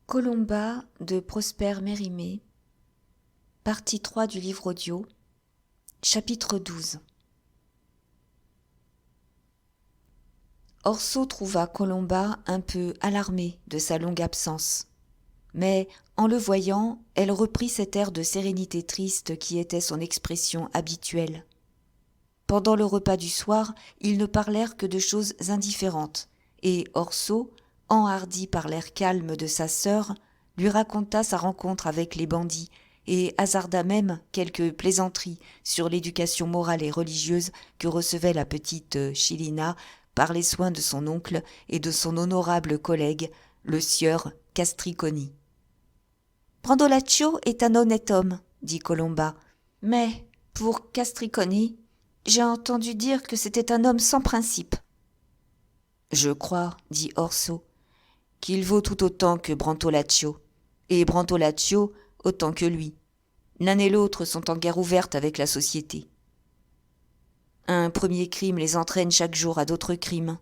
Colomba de Prosper Mérimée, partie 3 du livre audio, chapitre 12. Orso trouva Colomba un peu alarmée de sa longue absence. Mais, en le voyant, elle reprit cet air de sérénité triste qui était son expression habituelle. Pendant le repas du soir, ils ne parlèrent que de choses indifférentes, et Orso, enhardi par l'air calme de sa sœur, lui raconta sa rencontre avec les bandits et hasarda même quelques plaisanteries sur l'éducation morale et religieuse que recevait la petite Chilina par les soins de son oncle et de son honorable collègue, le sieur Castriconi. « Brandolaccio est un honnête homme, dit Colomba, mais pour Castriconi, j'ai entendu dire que c'était un homme sans principe. »« Je crois, dit Orso, qu'il vaut tout autant que Brandolaccio, et Brandolaccio autant que lui. L'un et l'autre sont en guerre ouverte avec la société. Un premier crime les entraîne chaque jour à d'autres crimes.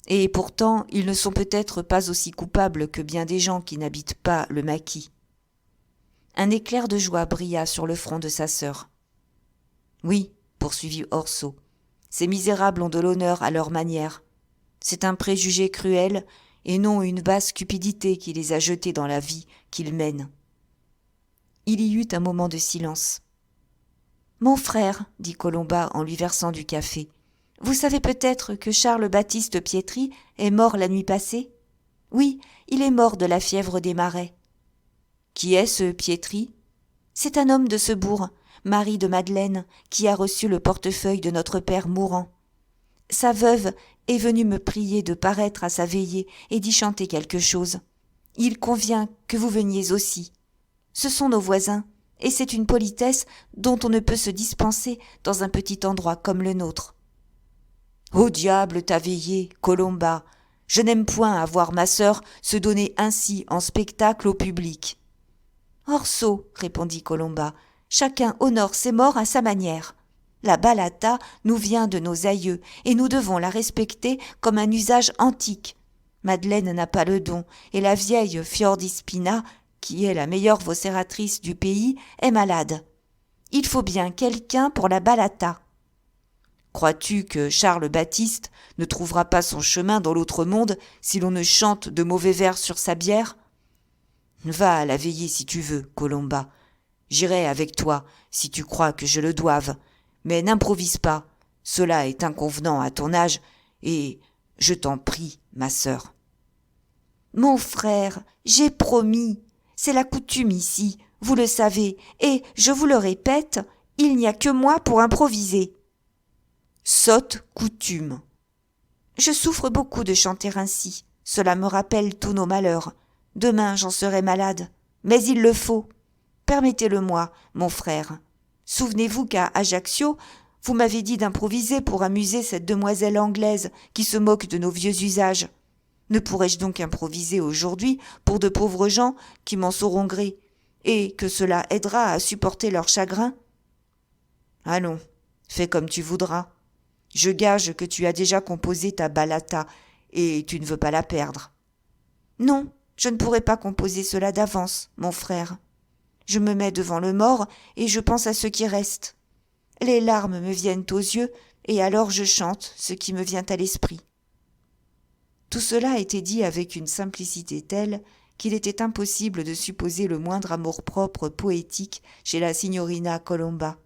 Et pourtant, ils ne sont peut-être pas aussi coupables que bien des gens qui n'habitent pas le maquis. » Un éclair de joie brilla sur le front de sa sœur. « Oui, poursuivit Orso, ces misérables ont de l'honneur à leur manière. C'est un préjugé cruel et non une basse cupidité qui les a jetés dans la vie qu'ils mènent. » Il y eut un moment de silence. « Mon frère, dit Colomba en lui versant du café, vous savez peut-être que Charles-Baptiste Pietri est mort la nuit passée ? Oui, il est mort de la fièvre des marais. » « Qui est ce Pietri ? » ?»« C'est un homme de ce bourg, mari de Madeleine, qui a reçu le portefeuille de notre père mourant. Sa veuve est venue me prier de paraître à sa veillée et d'y chanter quelque chose. Il convient que vous veniez aussi. Ce sont nos voisins, et c'est une politesse dont on ne peut se dispenser dans un petit endroit comme le nôtre. »« Au diable ta veillée, Colomba ! Je n'aime point à voir ma sœur se donner ainsi en spectacle au public. » « Orso, répondit Colomba, chacun honore ses morts à sa manière. La balata nous vient de nos aïeux et nous devons la respecter comme un usage antique. Madeleine n'a pas le don et la vieille Fiordispina, qui est la meilleure vocératrice du pays, est malade. Il faut bien quelqu'un pour la balata. Crois-tu que Charles-Baptiste ne trouvera pas son chemin dans l'autre monde si l'on ne chante de mauvais vers sur sa bière ? Va à la veillée si tu veux, Colomba. J'irai avec toi, si tu crois que je le doive. Mais n'improvise pas. Cela est inconvenant à ton âge, et je t'en prie, ma sœur. »« Mon frère, j'ai promis. C'est la coutume ici, vous le savez, et, je vous le répète, il n'y a que moi pour improviser. »« Sotte coutume. »« Je souffre beaucoup de chanter ainsi. Cela me rappelle tous nos malheurs. Demain, j'en serai malade. Mais il le faut. Permettez-le-moi, mon frère. Souvenez-vous qu'à Ajaccio, vous m'avez dit d'improviser pour amuser cette demoiselle anglaise qui se moque de nos vieux usages. Ne pourrais-je donc improviser aujourd'hui pour de pauvres gens qui m'en sauront gré, et que cela aidera à supporter leur chagrin ? Allons, fais comme tu voudras. Je gage que tu as déjà composé ta balata, et tu ne veux pas la perdre. Non, je ne pourrai pas composer cela d'avance, mon frère. Je me mets devant le mort et je pense à ce qui reste. Les larmes me viennent aux yeux et alors je chante ce qui me vient à l'esprit. » Tout cela était dit avec une simplicité telle qu'il était impossible de supposer le moindre amour-propre poétique chez la signorina Colomba.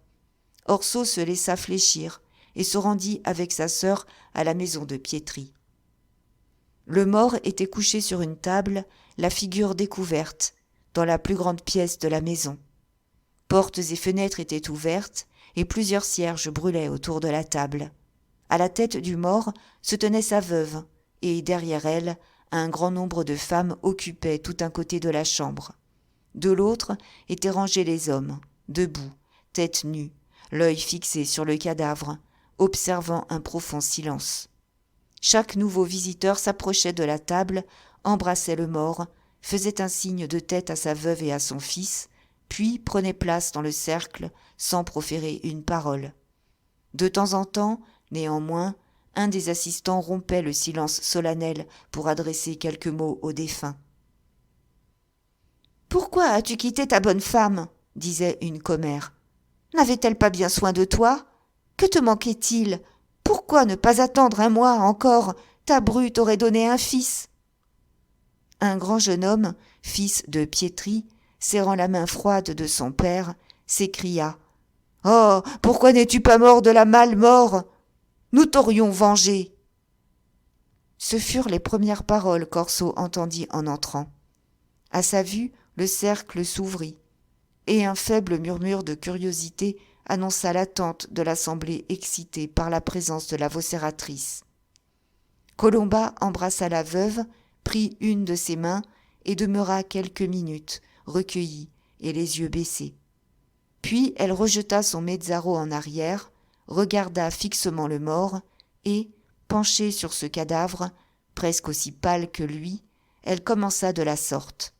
Orso se laissa fléchir et se rendit avec sa sœur à la maison de Pietri. Le mort était couché sur une table, la figure découverte, dans la plus grande pièce de la maison. Portes et fenêtres étaient ouvertes, et plusieurs cierges brûlaient autour de la table. À la tête du mort se tenait sa veuve, et derrière elle, un grand nombre de femmes occupaient tout un côté de la chambre. De l'autre étaient rangés les hommes, debout, tête nue, l'œil fixé sur le cadavre, observant un profond silence. Chaque nouveau visiteur s'approchait de la table, embrassait le mort, faisait un signe de tête à sa veuve et à son fils, puis prenait place dans le cercle sans proférer une parole. De temps en temps, néanmoins, un des assistants rompait le silence solennel pour adresser quelques mots au défunt. Pourquoi as-tu quitté ta bonne femme ? Disait une commère. N'avait-elle pas bien soin de toi ? Que te manquait-il ? Pourquoi ne pas attendre un mois encore ? Ta bru t'aurait donné un fils. Un grand jeune homme, fils de Piétri, serrant la main froide de son père, s'écria « Oh, pourquoi n'es-tu pas mort de la mort ? Nous t'aurions vengé !» Ce furent les premières paroles qu'Orso entendit en entrant. À sa vue, le cercle s'ouvrit, et un faible murmure de curiosité annonça l'attente de l'assemblée excitée par la présence de la vocératrice. Colomba embrassa la veuve, prit une de ses mains et demeura quelques minutes, recueillie et les yeux baissés. Puis elle rejeta son mezzaro en arrière, regarda fixement le mort et, penchée sur ce cadavre, presque aussi pâle que lui, elle commença de la sorte.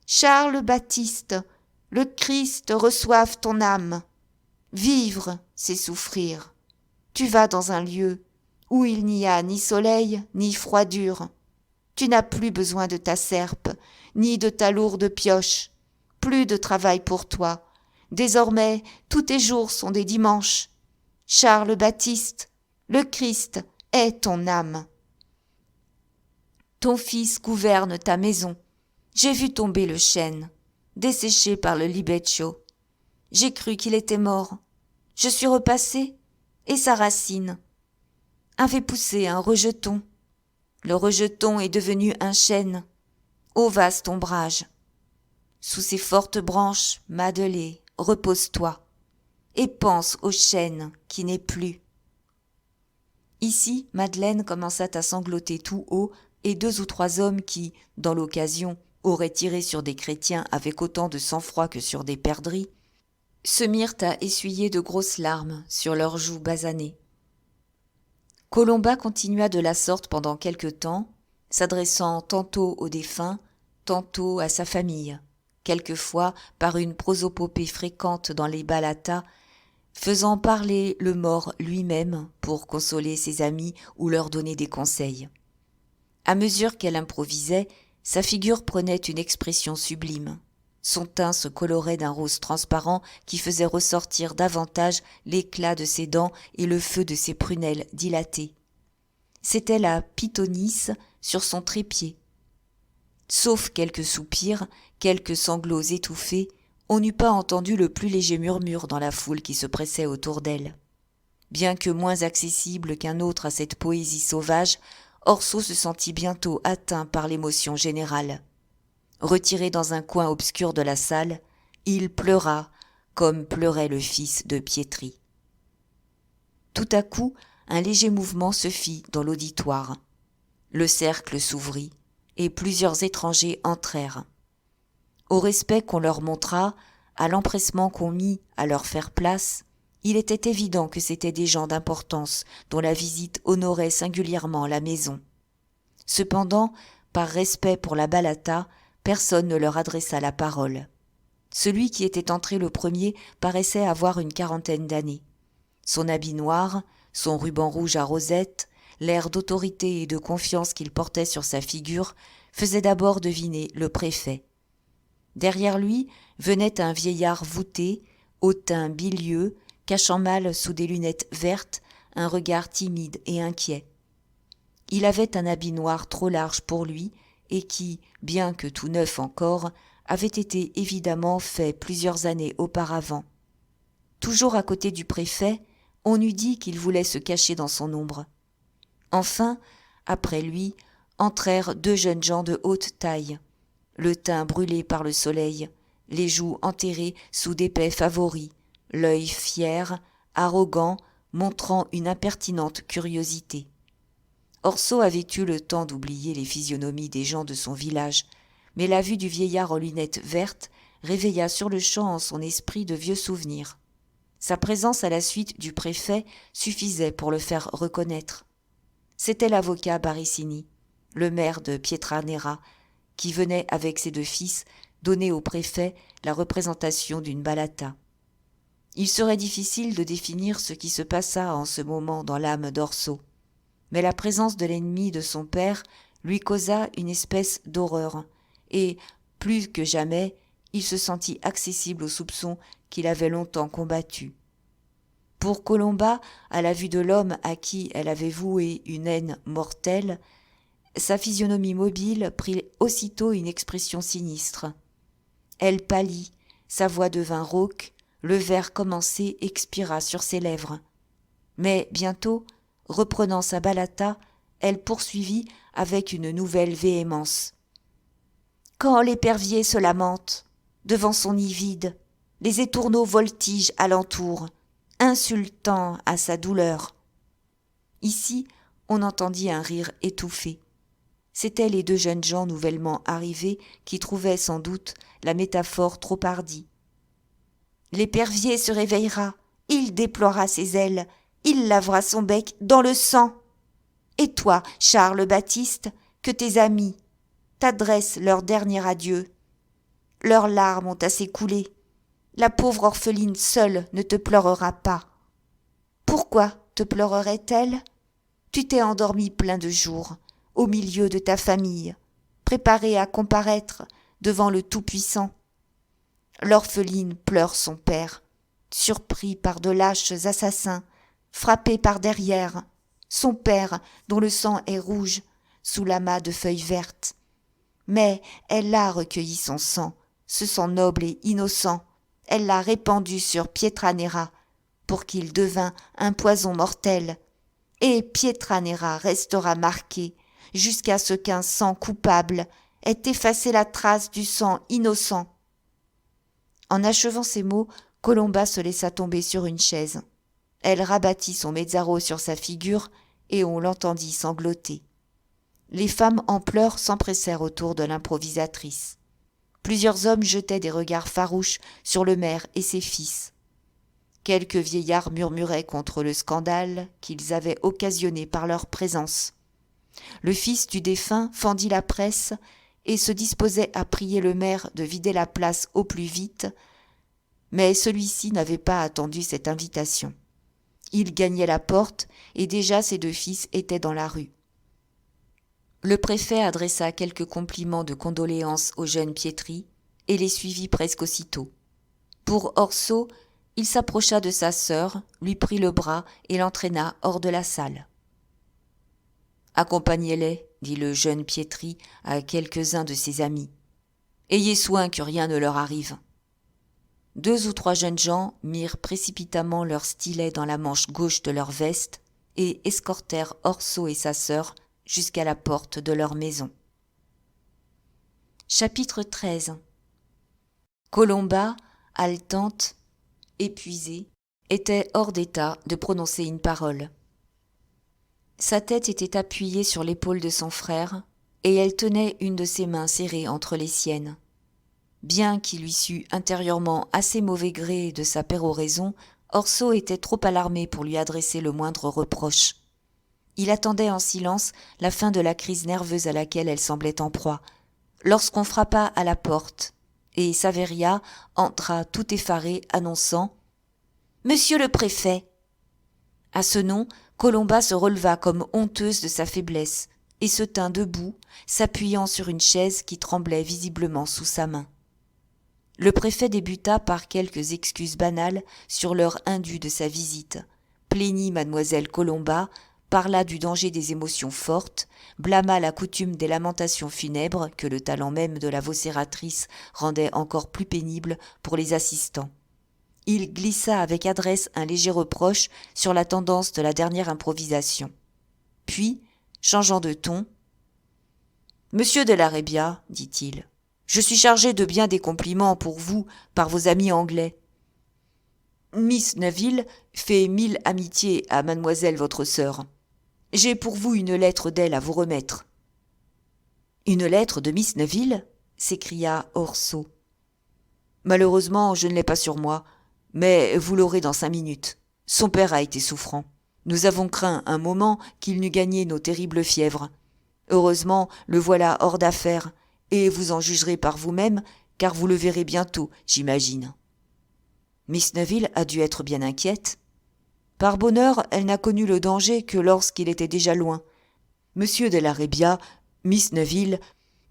« Charles Baptiste, le Christ reçoive ton âme. Vivre, c'est souffrir. Tu vas dans un lieu où il n'y a ni soleil ni froidure. Tu n'as plus besoin de ta serpe, ni de ta lourde pioche. Plus de travail pour toi. Désormais, tous tes jours sont des dimanches. Charles Baptiste, le Christ est ton âme. Ton fils gouverne ta maison. J'ai vu tomber le chêne, desséché par le libeccio. J'ai cru qu'il était mort. Je suis repassé, et sa racine avait poussé un rejeton. Le rejeton est devenu un chêne. Ô vaste ombrage! Sous ces fortes branches, Madelé, repose-toi, et pense au chêne qui n'est plus. Ici, Madeleine commença à sangloter tout haut, et 2 ou 3 hommes qui, dans l'occasion, auraient tiré sur des chrétiens avec autant de sang-froid que sur des perdrix, se mirent à essuyer de grosses larmes sur leurs joues basanées. Colomba continua de la sorte pendant quelque temps, s'adressant tantôt aux défunts, tantôt à sa famille, quelquefois par une prosopopée fréquente dans les balatas, faisant parler le mort lui-même pour consoler ses amis ou leur donner des conseils. À mesure qu'elle improvisait, sa figure prenait une expression sublime. Son teint se colorait d'un rose transparent qui faisait ressortir davantage l'éclat de ses dents et le feu de ses prunelles dilatées. C'était la Pythonisse sur son trépied. Sauf quelques soupirs, quelques sanglots étouffés, on n'eût pas entendu le plus léger murmure dans la foule qui se pressait autour d'elle. Bien que moins accessible qu'un autre à cette poésie sauvage, Orso se sentit bientôt atteint par l'émotion générale. Retiré dans un coin obscur de la salle, il pleura comme pleurait le fils de Piétri. Tout à coup, un léger mouvement se fit dans l'auditoire. Le cercle s'ouvrit, et plusieurs étrangers entrèrent. Au respect qu'on leur montra, à l'empressement qu'on mit à leur faire place, il était évident que c'étaient des gens d'importance dont la visite honorait singulièrement la maison. Cependant, par respect pour la balata, personne ne leur adressa la parole. Celui qui était entré le premier paraissait avoir une 40aine d'années. Son habit noir, son ruban rouge à rosette, l'air d'autorité et de confiance qu'il portait sur sa figure faisaient d'abord deviner le préfet. Derrière lui venait un vieillard voûté, au teint bilieux, cachant mal sous des lunettes vertes un regard timide et inquiet. Il avait un habit noir trop large pour lui et qui, bien que tout neuf encore, avait été évidemment fait plusieurs années auparavant. Toujours à côté du préfet, on eût dit qu'il voulait se cacher dans son ombre. Enfin, après lui, entrèrent 2 jeunes gens de haute taille, le teint brûlé par le soleil, les joues enterrées sous d'épais favoris, l'œil fier, arrogant, montrant une impertinente curiosité. Orso avait eu le temps d'oublier les physionomies des gens de son village, mais la vue du vieillard aux lunettes vertes réveilla sur-le-champ en son esprit de vieux souvenirs. Sa présence à la suite du préfet suffisait pour le faire reconnaître. C'était l'avocat Barissini, le maire de Pietranera, qui venait avec ses 2 fils donner au préfet la représentation d'une balata. Il serait difficile de définir ce qui se passa en ce moment dans l'âme d'Orso, mais la présence de l'ennemi de son père lui causa une espèce d'horreur, et, Plus que jamais, il se sentit accessible aux soupçons qu'il avait longtemps combattus. Pour Colomba, à la vue de l'homme à qui elle avait voué une haine mortelle, sa physionomie mobile prit aussitôt une expression sinistre. Elle pâlit, sa voix devint rauque, le vers commencé expira sur ses lèvres. Mais bientôt, reprenant sa balata, elle poursuivit avec une nouvelle véhémence. Quand l'épervier se lamente, devant son nid vide, les étourneaux voltigent alentour, insultant à sa douleur. Ici, on entendit un rire étouffé. C'étaient les deux jeunes gens nouvellement arrivés qui trouvaient sans doute la métaphore trop hardie. L'épervier se réveillera, il déploiera ses ailes, il lavera son bec dans le sang. Et toi, Charles Baptiste, que tes amis t'adressent leur dernier adieu. Leurs larmes ont assez coulé. La pauvre orpheline seule ne te pleurera pas. Pourquoi te pleurerait-elle ? Tu t'es endormi plein de jours, au milieu de ta famille, préparée à comparaître devant le Tout-Puissant. L'orpheline pleure son père, surpris par de lâches assassins, frappé par derrière, son père dont le sang est rouge sous l'amas de feuilles vertes. Mais elle a recueilli son sang, ce sang noble et innocent, elle l'a répandu sur Pietranera pour qu'il devînt un poison mortel, et Pietranera restera marqué jusqu'à ce qu'un sang coupable ait effacé la trace du sang innocent. En achevant ces mots, Colomba se laissa tomber sur une chaise. Elle rabattit son mezzaro sur sa figure et on l'entendit sangloter. Les femmes en pleurs s'empressèrent autour de l'improvisatrice. Plusieurs hommes jetaient des regards farouches sur le maire et ses fils. Quelques vieillards murmuraient contre le scandale qu'ils avaient occasionné par leur présence. Le fils du défunt fendit la presse et se disposait à prier le maire de vider la place au plus vite, mais celui-ci n'avait pas attendu cette invitation. Il gagnait la porte et déjà ses deux fils étaient dans la rue. Le préfet adressa quelques compliments de condoléances au jeune Pietri et les suivit presque aussitôt. Pour Orso, il s'approcha de sa sœur, lui prit le bras et l'entraîna hors de la salle. « Accompagnez-les, dit le jeune Pietri à quelques-uns de ses amis. Ayez soin que rien ne leur arrive. » 2 ou 3 jeunes gens mirent précipitamment leur stylet dans la manche gauche de leur veste et escortèrent Orso et sa sœur jusqu'à la porte de leur maison. Chapitre 13. Colomba, haletante, épuisée, était hors d'état de prononcer une parole. Sa tête était appuyée sur l'épaule de son frère, et elle tenait une de ses mains serrée entre les siennes. Bien qu'il lui sût intérieurement assez mauvais gré de sa péroraison, Orso était trop alarmé pour lui adresser le moindre reproche. Il attendait en silence la fin de la crise nerveuse à laquelle elle semblait en proie, lorsqu'on frappa à la porte, et Saveria entra tout effarée, annonçant « Monsieur le préfet !» À ce nom, Colomba se releva comme honteuse de sa faiblesse, et se tint debout, s'appuyant sur une chaise qui tremblait visiblement sous sa main. Le préfet débuta par quelques excuses banales sur l'heure indue de sa visite, plaignit mademoiselle Colomba, parla du danger des émotions fortes, blâma la coutume des lamentations funèbres que le talent même de la vocératrice rendait encore plus pénible pour les assistants. Il glissa avec adresse un léger reproche sur la tendance de la dernière improvisation. Puis, changeant de ton, « Monsieur de la Rébia, dit-il, je suis chargé de bien des compliments pour vous par vos amis anglais. Miss Neville fait 1000 amitiés à mademoiselle votre sœur. J'ai pour vous une lettre d'elle à vous remettre. »« Une lettre de Miss Neville ?» s'écria Orso. « Malheureusement, je ne l'ai pas sur moi, mais vous l'aurez dans 5 minutes. Son père a été souffrant. Nous avons craint un moment qu'il n'eût gagné nos terribles fièvres. Heureusement, le voilà hors d'affaire, et vous en jugerez par vous-même, car vous le verrez bientôt, j'imagine. » Miss Neville a dû être bien inquiète. Par bonheur, elle n'a connu le danger que lorsqu'il était déjà loin. Monsieur de la Rébia, Miss Neville,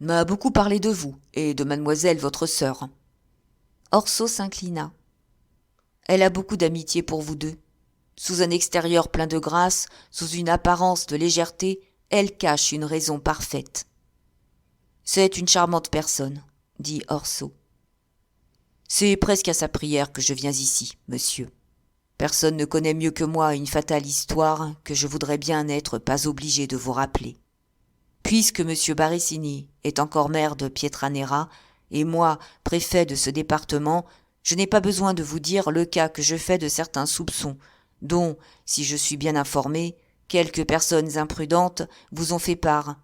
m'a beaucoup parlé de vous et de mademoiselle votre sœur. » Orso s'inclina. Elle a beaucoup d'amitié pour vous deux. Sous un extérieur plein de grâce, sous une apparence de légèreté, elle cache une raison parfaite. C'est une charmante personne, dit Orso. C'est presque à sa prière que je viens ici, monsieur. Personne ne connaît mieux que moi une fatale histoire que je voudrais bien n'être pas obligé de vous rappeler. Puisque monsieur Barissini est encore maire de Pietranera et moi préfet de ce département, je n'ai pas besoin de vous dire le cas que je fais de certains soupçons, dont, si je suis bien informé, quelques personnes imprudentes vous ont fait part,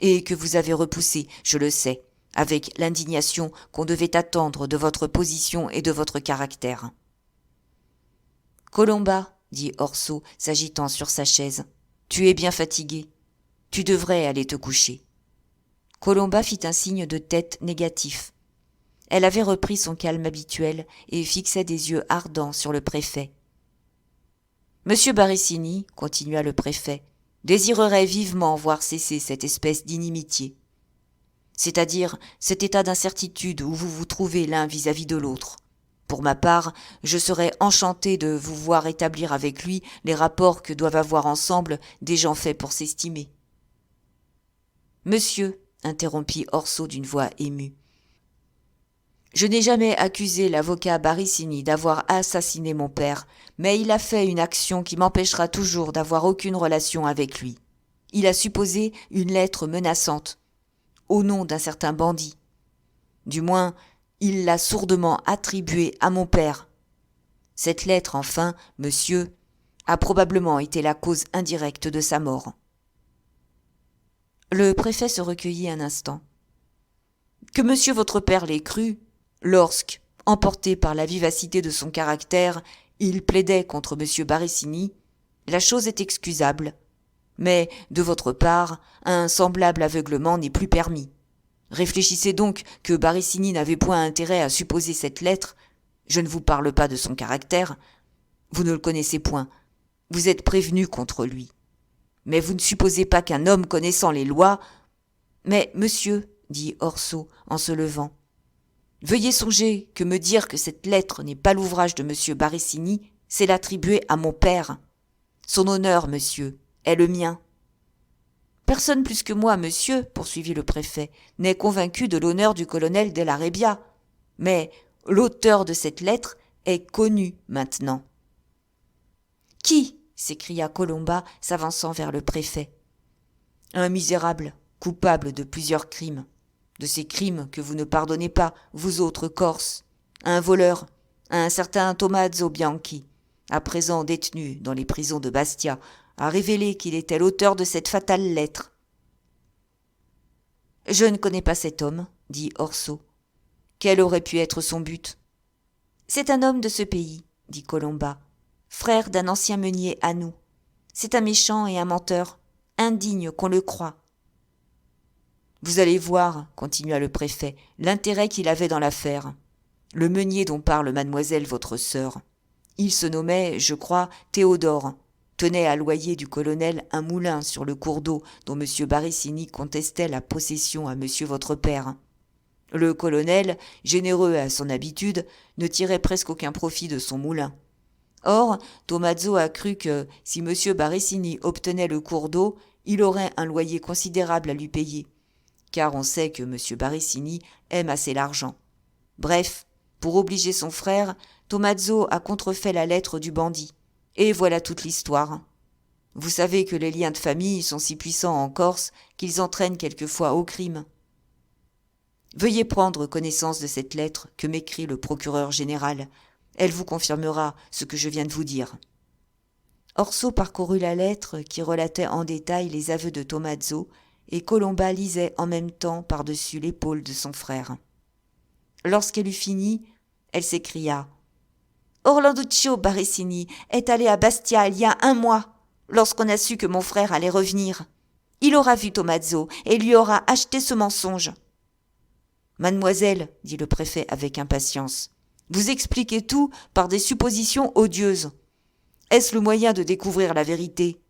et que vous avez repoussé, je le sais, avec l'indignation qu'on devait attendre de votre position et de votre caractère. Colomba, dit Orso, s'agitant sur sa chaise, tu es bien fatigué. Tu devrais aller te coucher. Colomba fit un signe de tête négatif. Elle avait repris son calme habituel et fixait des yeux ardents sur le préfet. Monsieur Barissini, continua le préfet, désirerait vivement voir cesser cette espèce d'inimitié, c'est-à-dire cet état d'incertitude où vous vous trouvez l'un vis-à-vis de l'autre. Pour ma part, je serais enchanté de vous voir établir avec lui les rapports que doivent avoir ensemble des gens faits pour s'estimer. Monsieur, interrompit Orso d'une voix émue, je n'ai jamais accusé l'avocat Barissini d'avoir assassiné mon père, mais il a fait une action qui m'empêchera toujours d'avoir aucune relation avec lui. Il a supposé une lettre menaçante, au nom d'un certain bandit. Du moins, il l'a sourdement attribuée à mon père. Cette lettre, enfin, monsieur, a probablement été la cause indirecte de sa mort. Le préfet se recueillit un instant. Que monsieur votre père l'ait cru, lorsque, emporté par la vivacité de son caractère, il plaidait contre monsieur Barissini, la chose est excusable. Mais, de votre part, un semblable aveuglement n'est plus permis. Réfléchissez donc que Barissini n'avait point intérêt à supposer cette lettre. Je ne vous parle pas de son caractère. Vous ne le connaissez point. Vous êtes prévenu contre lui. Mais vous ne supposez pas qu'un homme connaissant les lois... Mais, monsieur, dit Orso en se levant, veuillez songer que me dire que cette lettre n'est pas l'ouvrage de monsieur Barissini, c'est l'attribuer à mon père. Son honneur, monsieur, est le mien. Personne plus que moi, monsieur, poursuivit le préfet, n'est convaincu de l'honneur du colonel Della Rebbia. Mais l'auteur de cette lettre est connu maintenant. Qui ? S'écria Colomba, s'avançant vers le préfet. Un misérable, coupable de plusieurs crimes. De ces crimes que vous ne pardonnez pas, vous autres Corses. Un voleur, un certain Tommaso Bianchi, à présent détenu dans les prisons de Bastia, a révélé qu'il était l'auteur de cette fatale lettre. « Je ne connais pas cet homme, » dit Orso. « Quel aurait pu être son but ?»« C'est un homme de ce pays, » dit Colomba, « frère d'un ancien meunier à nous. C'est un méchant et un menteur, indigne qu'on le croie. » Vous allez voir, continua le préfet, l'intérêt qu'il avait dans l'affaire. Le meunier dont parle mademoiselle votre sœur. Il se nommait, je crois, Théodore, tenait à loyer du colonel un moulin sur le cours d'eau dont monsieur Barissini contestait la possession à monsieur votre père. Le colonel, généreux à son habitude, ne tirait presque aucun profit de son moulin. Or, Tommaso a cru que, si monsieur Barissini obtenait le cours d'eau, il aurait un loyer considérable à lui payer, car on sait que monsieur Barissini aime assez l'argent. Bref, pour obliger son frère, Tommaso a contrefait la lettre du bandit. Et voilà toute l'histoire. Vous savez que les liens de famille sont si puissants en Corse qu'ils entraînent quelquefois au crime. Veuillez prendre connaissance de cette lettre que m'écrit le procureur général. Elle vous confirmera ce que je viens de vous dire. Orso parcourut la lettre qui relatait en détail les aveux de Tommaso et Colomba lisait en même temps par-dessus l'épaule de son frère. Lorsqu'elle eut fini, elle s'écria « Orlanduccio Barissini est allé à Bastia il y a 1 mois, lorsqu'on a su que mon frère allait revenir. Il aura vu Tommaso et lui aura acheté ce mensonge. » « Mademoiselle, dit le préfet avec impatience, vous expliquez tout par des suppositions odieuses. Est-ce le moyen de découvrir la vérité ?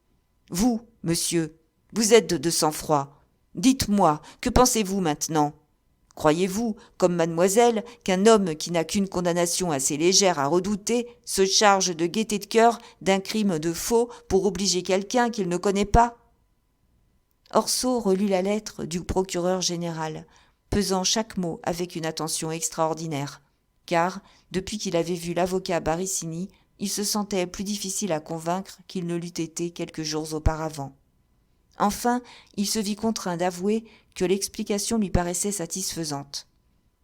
Vous, monsieur, vous êtes de sang-froid. Dites-moi, que pensez-vous maintenant ? Croyez-vous, comme mademoiselle, qu'un homme qui n'a qu'une condamnation assez légère à redouter se charge de gaieté de cœur d'un crime de faux pour obliger quelqu'un qu'il ne connaît pas ? Orso relut la lettre du procureur général, pesant chaque mot avec une attention extraordinaire, car, depuis qu'il avait vu l'avocat Barissini, il se sentait plus difficile à convaincre qu'il ne l'eût été quelques jours auparavant. Enfin, il se vit contraint d'avouer que l'explication lui paraissait satisfaisante.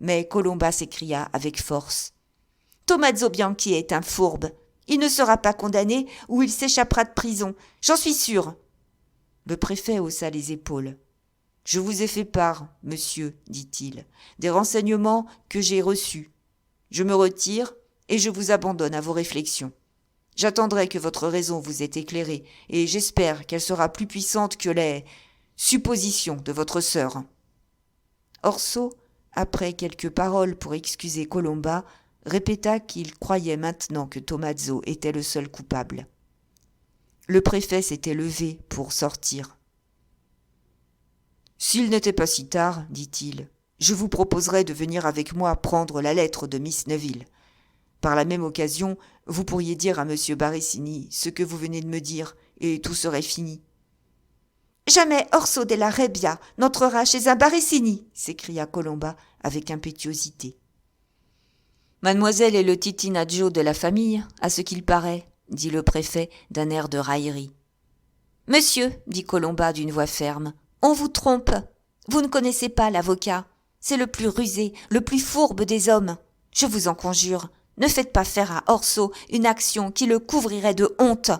Mais Colomba s'écria avec force. « Tommaso Bianchi est un fourbe. Il ne sera pas condamné ou il s'échappera de prison. J'en suis sûr. » Le préfet haussa les épaules. « Je vous ai fait part, monsieur, dit-il, des renseignements que j'ai reçus. Je me retire et je vous abandonne à vos réflexions. J'attendrai que votre raison vous ait éclairé, et j'espère qu'elle sera plus puissante que les suppositions de votre sœur. » Orso, après quelques paroles pour excuser Colomba, répéta qu'il croyait maintenant que Tommaso était le seul coupable. Le préfet s'était levé pour sortir. « S'il n'était pas si tard, dit-il, je vous proposerais de venir avec moi prendre la lettre de Miss Neville. Par la même occasion, vous pourriez dire à M. Barissini ce que vous venez de me dire, et tout serait fini. »« Jamais Orso della Rebbia n'entrera chez un Barissini !» s'écria Colomba avec impétuosité. « Mademoiselle est le titinaggiò de la famille, à ce qu'il paraît, » dit le préfet d'un air de raillerie. « Monsieur, dit Colomba d'une voix ferme, on vous trompe. Vous ne connaissez pas l'avocat. C'est le plus rusé, le plus fourbe des hommes. Je vous en conjure. Ne faites pas faire à Orso une action qui le couvrirait de honte. »«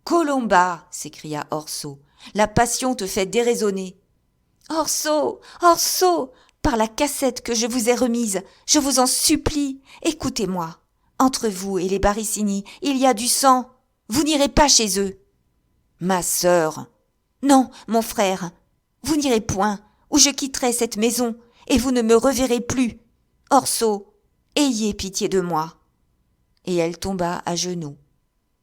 Colomba !» s'écria Orso. « La passion te fait déraisonner. »« Orso ! Orso ! Par la cassette que je vous ai remise, je vous en supplie, écoutez-moi. Entre vous et les Barissini, il y a du sang. Vous n'irez pas chez eux. »« Ma sœur !»« Non, mon frère. Vous n'irez point, ou je quitterai cette maison, et vous ne me reverrez plus. Orso, ayez pitié de moi. » Et elle tomba à genoux.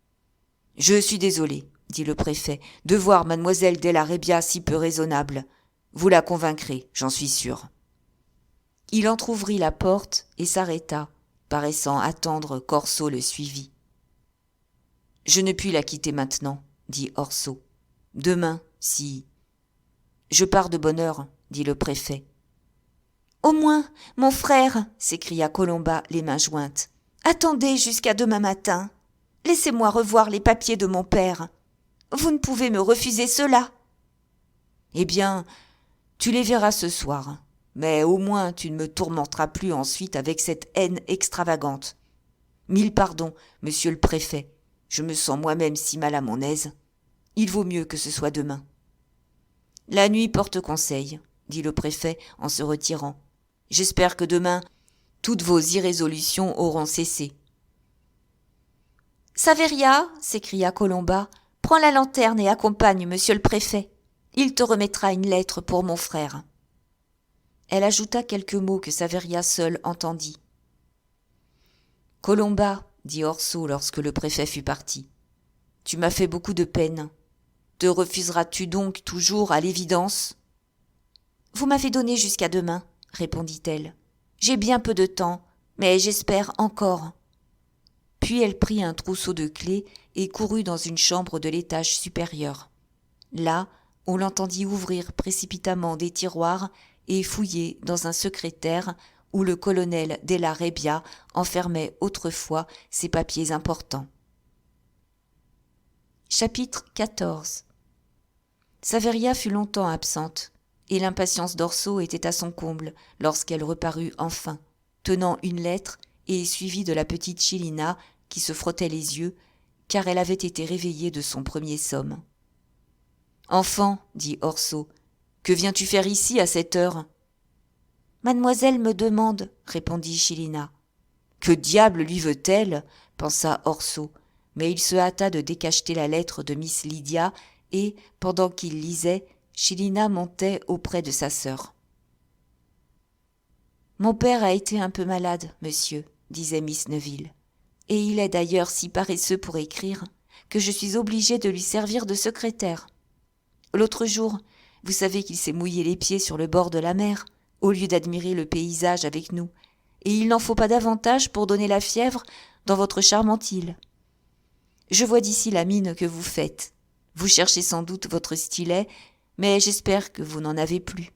« Je suis désolé, dit le préfet, de voir mademoiselle Della Rebbia si peu raisonnable. Vous la convaincrez, j'en suis sûr. » Il entr'ouvrit la porte et s'arrêta, paraissant attendre qu'Orso le suivît. « Je ne puis la quitter maintenant, dit Orso. Demain, si... »« Je pars de bonne heure, dit le préfet. »« Au moins, mon frère, s'écria Colomba, les mains jointes, attendez jusqu'à demain matin. Laissez-moi revoir les papiers de mon père. Vous ne pouvez me refuser cela. »« Eh bien, tu les verras ce soir, mais au moins tu ne me tourmenteras plus ensuite avec cette haine extravagante. Mille pardons, monsieur le préfet, je me sens moi-même si mal à mon aise. Il vaut mieux que ce soit demain. »« La nuit porte conseil, dit le préfet en se retirant. J'espère que demain, toutes vos irrésolutions auront cessé. »« Saveria, s'écria Colomba, prends la lanterne et accompagne monsieur le préfet. Il te remettra une lettre pour mon frère. » Elle ajouta quelques mots que Saveria seule entendit. « Colomba, dit Orso lorsque le préfet fut parti, tu m'as fait beaucoup de peine. Te refuseras-tu donc toujours à l'évidence ? » « Vous m'avez donné jusqu'à demain, répondit-elle. J'ai bien peu de temps, mais j'espère encore. » Puis elle prit un trousseau de clés et courut dans une chambre de l'étage supérieur. Là, on l'entendit ouvrir précipitamment des tiroirs et fouiller dans un secrétaire où le colonel Della Rebbia enfermait autrefois ses papiers importants. Chapitre 14. Saveria fut longtemps absente, et l'impatience d'Orso était à son comble lorsqu'elle reparut enfin, tenant une lettre et suivie de la petite Chilina qui se frottait les yeux, car elle avait été réveillée de son premier somme. « Enfant, dit Orso, que viens-tu faire ici à cette heure ?»« Mademoiselle me demande, répondit Chilina. »« Que diable lui veut-elle » pensa Orso, mais il se hâta de décacheter la lettre de Miss Lydia et, pendant qu'il lisait, Chilina montait auprès de sa sœur. « Mon père a été un peu malade, monsieur, disait Miss Neville, et il est d'ailleurs si paresseux pour écrire que je suis obligée de lui servir de secrétaire. L'autre jour, Vous savez qu'il s'est mouillé les pieds sur le bord de la mer, au lieu d'admirer le paysage avec nous, et il n'en faut pas davantage pour donner la fièvre dans votre charmante île. Je vois d'ici la mine que vous faites. Vous cherchez sans doute votre stylet, mais j'espère que vous n'en avez plus.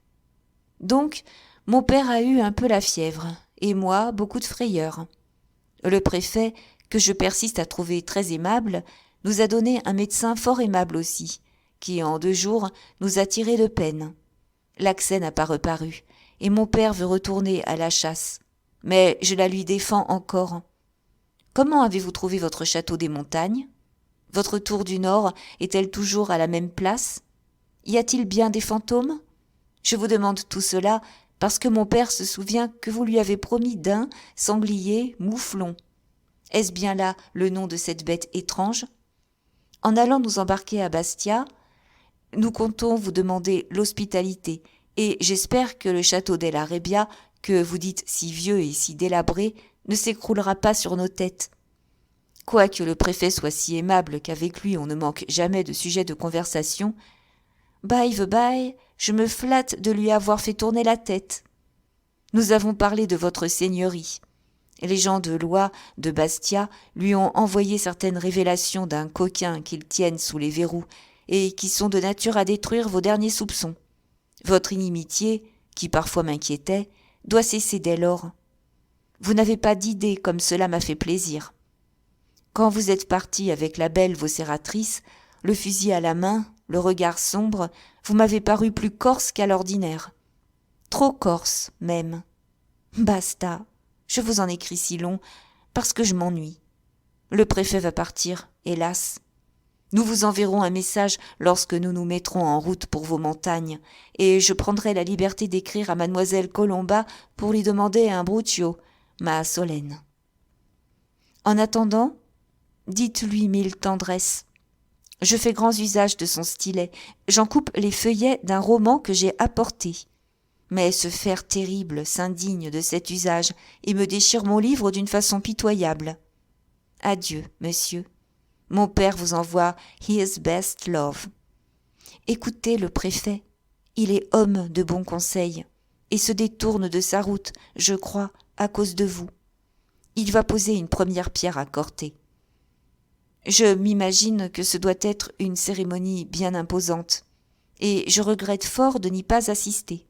Donc, mon père a eu un peu la fièvre, et moi beaucoup de frayeur. Le préfet, que je persiste à trouver très aimable, nous a donné un médecin fort aimable aussi, qui en 2 jours nous a tirés de peine. L'accès n'a pas reparu, et mon père veut retourner à la chasse. Mais je la lui défends encore. Comment avez-vous trouvé votre château des montagnes? Votre tour du Nord est-elle toujours à la même place? Y a-t-il bien des fantômes? Je vous demande tout cela parce que mon père se souvient que vous lui avez promis daim, sanglier, mouflon. Est-ce bien là le nom de cette bête étrange? En allant nous embarquer à Bastia, nous comptons vous demander l'hospitalité, et j'espère que le château della Rebbia, que vous dites si vieux et si délabré, ne s'écroulera pas sur nos têtes. Quoique le préfet soit si aimable qu'avec lui on ne manque jamais de sujet de conversation, by the by, je me flatte de lui avoir fait tourner la tête. Nous avons parlé de votre seigneurie. Les gens de loi de Bastia lui ont envoyé certaines révélations d'un coquin qu'ils tiennent sous les verrous et qui sont de nature à détruire vos derniers soupçons. Votre inimitié, qui parfois m'inquiétait, doit cesser dès lors. Vous n'avez pas d'idée comme cela m'a fait plaisir. Quand vous êtes parti avec la belle vocératrice, le fusil à la main, le regard sombre, vous m'avez paru plus corse qu'à l'ordinaire. Trop corse, même. Basta, je vous en écris si long, parce que je m'ennuie. Le préfet va partir, hélas. Nous vous enverrons un message lorsque nous nous mettrons en route pour vos montagnes, et je prendrai la liberté d'écrire à mademoiselle Colomba pour lui demander un bruccio, ma Solène. En attendant, dites-lui 1000 tendresses. Je fais grand usage de son stylet, j'en coupe les feuillets d'un roman que j'ai apporté. Mais ce fer terrible s'indigne de cet usage et me déchire mon livre d'une façon pitoyable. Adieu, monsieur. Mon père vous envoie his best love. Écoutez le préfet, il est homme de bon conseil et se détourne de sa route, je crois, à cause de vous. Il va poser une première pierre à Corté. Je m'imagine que ce doit être une cérémonie bien imposante, et je regrette fort de n'y pas assister.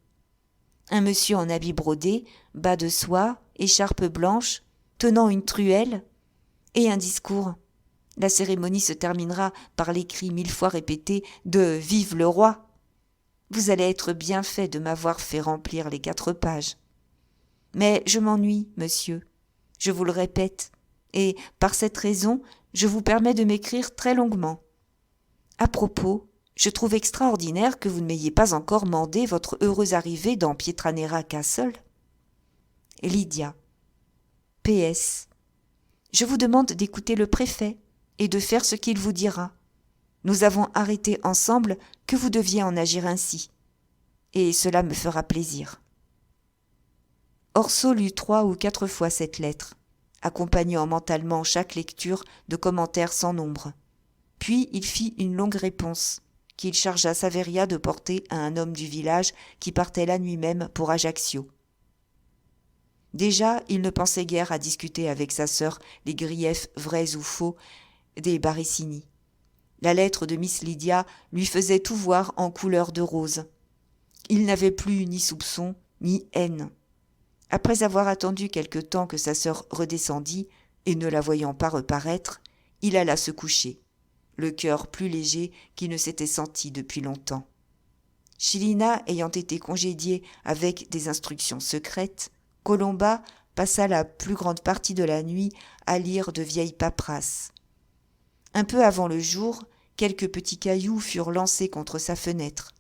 Un monsieur en habit brodé, bas de soie, écharpe blanche, tenant une truelle, et un discours. La cérémonie se terminera par les cris 1000 fois répétés de « Vive le roi !» Vous allez être bien fait de m'avoir fait remplir les 4 pages. Mais je m'ennuie, monsieur, je vous le répète, et par cette raison, je vous permets de m'écrire très longuement. À propos, je trouve extraordinaire que vous ne m'ayez pas encore mandé votre heureuse arrivée dans Pietranera Castle. Lydia. PS. Je vous demande d'écouter le préfet et de faire ce qu'il vous dira. Nous avons arrêté ensemble que vous deviez en agir ainsi, et cela me fera plaisir. Orso lut 3 ou 4 fois cette lettre, accompagnant mentalement chaque lecture de commentaires sans nombre. Puis il fit une longue réponse, qu'il chargea Saveria de porter à un homme du village qui partait la nuit même pour Ajaccio. Déjà, il ne pensait guère à discuter avec sa sœur les griefs vrais ou faux des Barricini. La lettre de Miss Lydia lui faisait tout voir en couleur de rose. Il n'avait plus ni soupçon, ni haine. Après avoir attendu quelque temps que sa sœur redescendît, et ne la voyant pas reparaître, il alla se coucher, le cœur plus léger qu'il ne s'était senti depuis longtemps. Chilina ayant été congédiée avec des instructions secrètes, Colomba passa la plus grande partie de la nuit à lire de vieilles paperasses. Un peu avant le jour, quelques petits cailloux furent lancés contre sa fenêtre.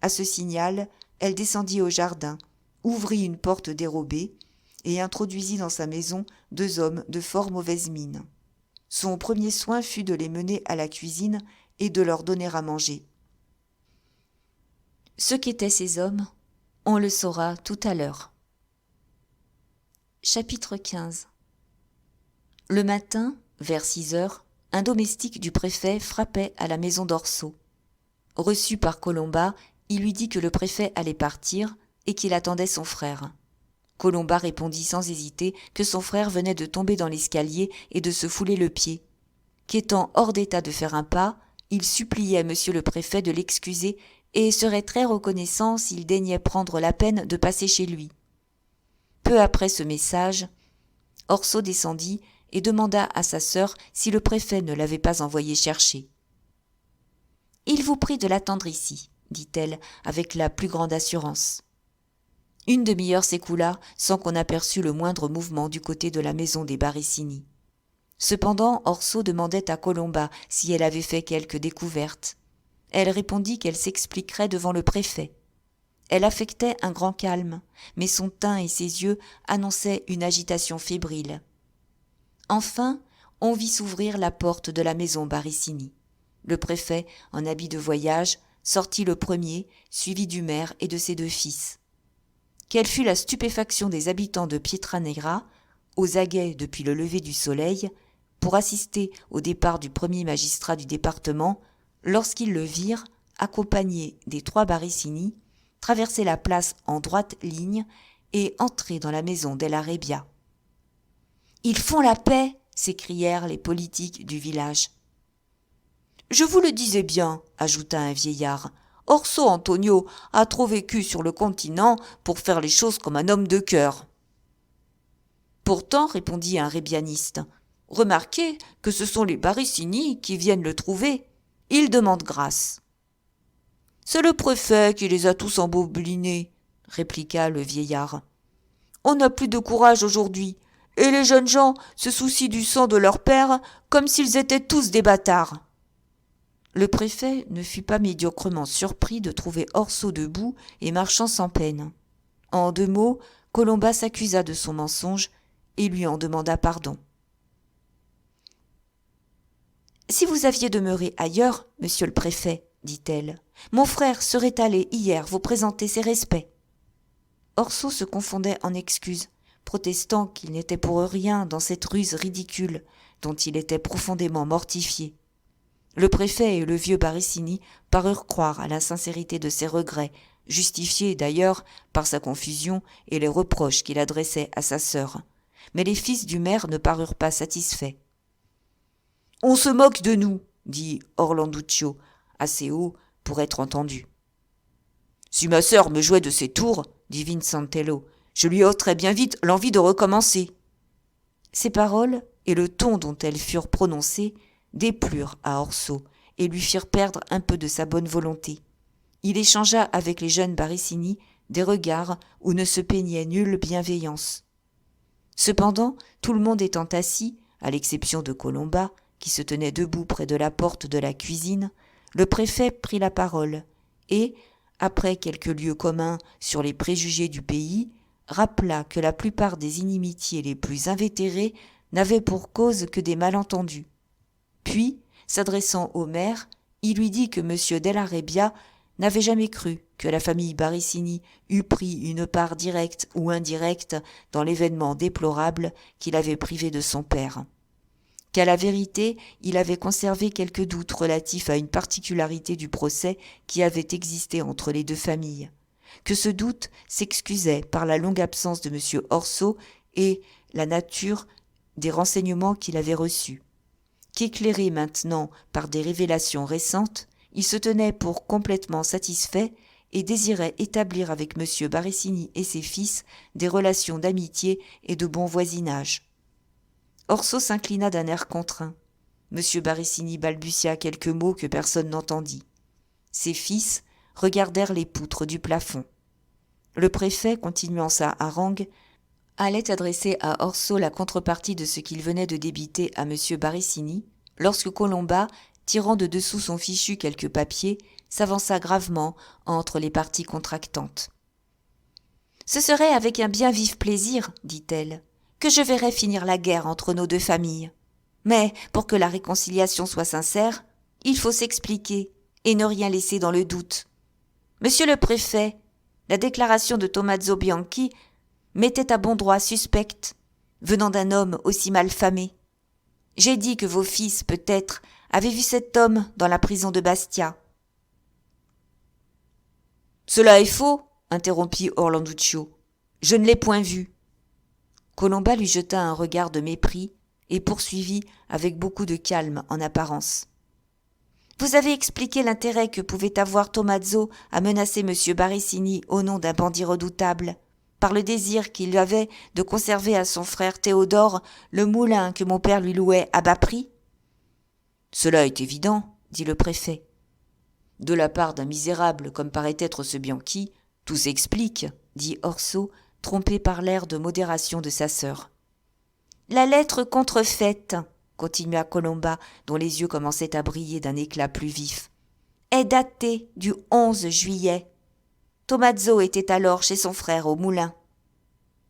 À ce signal, elle descendit au jardin, ouvrit une porte dérobée et introduisit dans sa maison 2 hommes de fort mauvaise mine. Son premier soin fut de les mener à la cuisine et de leur donner à manger. Ce qu'étaient ces hommes, on le saura tout à l'heure. Chapitre 15. Le matin, vers 6 heures, un domestique du préfet frappait à la maison d'Orso. Reçu par Colomba, il lui dit que le préfet allait partir et qu'il attendait son frère. Colomba répondit sans hésiter que son frère venait de tomber dans l'escalier et de se fouler le pied. Qu'étant hors d'état de faire un pas, il suppliait monsieur le préfet de l'excuser et serait très reconnaissant s'il daignait prendre la peine de passer chez lui. Peu après ce message, Orso descendit et demanda à sa sœur si le préfet ne l'avait pas envoyé chercher. « Il vous prie de l'attendre ici, » dit-elle avec la plus grande assurance. Une demi-heure s'écoula sans qu'on aperçût le moindre mouvement du côté de la maison des Barissini. Cependant, Orso demandait à Colomba si elle avait fait quelque découverte. Elle répondit qu'elle s'expliquerait devant le préfet. Elle affectait un grand calme, mais son teint et ses yeux annonçaient une agitation fébrile. Enfin, on vit s'ouvrir la porte de la maison Barissini. Le préfet, en habit de voyage, sortit le premier, suivi du maire et de ses 2 fils. Quelle fut la stupéfaction des habitants de Pietraneira, aux aguets depuis le lever du soleil, pour assister au départ du premier magistrat du département, lorsqu'ils le virent, accompagné des 3 Barissini, traverser la place en droite ligne et entrer dans la maison Della Rebbia. « Ils font la paix !» s'écrièrent les politiques du village. « Je vous le disais bien », ajouta un vieillard. « Orso Antonio a trop vécu sur le continent pour faire les choses comme un homme de cœur. » Pourtant, répondit un rébbianiste, remarquez que ce sont les Barissini qui viennent le trouver. Ils demandent grâce. C'est le préfet qui les a tous emboblinés, répliqua le vieillard. On n'a plus de courage aujourd'hui, et les jeunes gens se soucient du sang de leur père comme s'ils étaient tous des bâtards. Le préfet ne fut pas médiocrement surpris de trouver Orso debout et marchant sans peine. En 2 mots, Colomba s'accusa de son mensonge et lui en demanda pardon. « Si vous aviez demeuré ailleurs, monsieur le préfet, dit-elle, mon frère serait allé hier vous présenter ses respects. » Orso se confondait en excuses, protestant qu'il n'était pour rien dans cette ruse ridicule dont il était profondément mortifié. Le préfet et le vieux Barissini parurent croire à la sincérité de ses regrets, justifiés d'ailleurs par sa confusion et les reproches qu'il adressait à sa sœur. Mais les fils du maire ne parurent pas satisfaits. « On se moque de nous, » dit Orlanduccio, assez haut pour être entendu. « Si ma sœur me jouait de ses tours, dit Vincentello, je lui ôterais bien vite l'envie de recommencer. » Ces paroles et le ton dont elles furent prononcées déplurent à Orso et lui firent perdre un peu de sa bonne volonté. Il échangea avec les jeunes Barissini des regards où ne se peignait nulle bienveillance. Cependant, tout le monde étant assis, à l'exception de Colomba, qui se tenait debout près de la porte de la cuisine, le préfet prit la parole et, après quelques lieux communs sur les préjugés du pays, rappela que la plupart des inimitiés les plus invétérées n'avaient pour cause que des malentendus. Puis, s'adressant au maire, il lui dit que M. Della Rebbia n'avait jamais cru que la famille Barissini eût pris une part directe ou indirecte dans l'événement déplorable qui l'avait privé de son père. Qu'à la vérité, il avait conservé quelques doutes relatifs à une particularité du procès qui avait existé entre les 2 familles, que ce doute s'excusait par la longue absence de M. Orso et la nature des renseignements qu'il avait reçus, qu'éclairé maintenant par des révélations récentes, il se tenait pour complètement satisfait et désirait établir avec M. Barissini et ses fils des relations d'amitié et de bon voisinage. Orso s'inclina d'un air contraint. M. Barissini balbutia quelques mots que personne n'entendit. Ses fils regardèrent les poutres du plafond. Le préfet, continuant sa harangue, allait adresser à Orso la contrepartie de ce qu'il venait de débiter à M. Barissini, lorsque Colomba, tirant de dessous son fichu quelques papiers, s'avança gravement entre les parties contractantes. « Ce serait avec un bien vif plaisir, dit-elle, que je verrais finir la guerre entre nos 2 familles. Mais pour que la réconciliation soit sincère, il faut s'expliquer et ne rien laisser dans le doute. Monsieur le préfet, la déclaration de Tommaso Bianchi m'était à bon droit suspecte, venant d'un homme aussi mal famé. J'ai dit que vos fils, peut-être, avaient vu cet homme dans la prison de Bastia. » Cela est faux, interrompit Orlanduccio. Je ne l'ai point vu. Colomba lui jeta un regard de mépris et poursuivit avec beaucoup de calme en apparence. Vous avez expliqué l'intérêt que pouvait avoir Tommaso à menacer M. Barricini au nom d'un bandit redoutable, par le désir qu'il avait de conserver à son frère Théodore le moulin que mon père lui louait à bas prix. Cela est évident, dit le préfet. De la part d'un misérable comme paraît être ce Bianchi, tout s'explique, dit Orso, trompé par l'air de modération de sa sœur. La lettre contrefaite, continua Colomba, dont les yeux commençaient à briller d'un éclat plus vif, est datée du 11 juillet. Tommaso était alors chez son frère au moulin.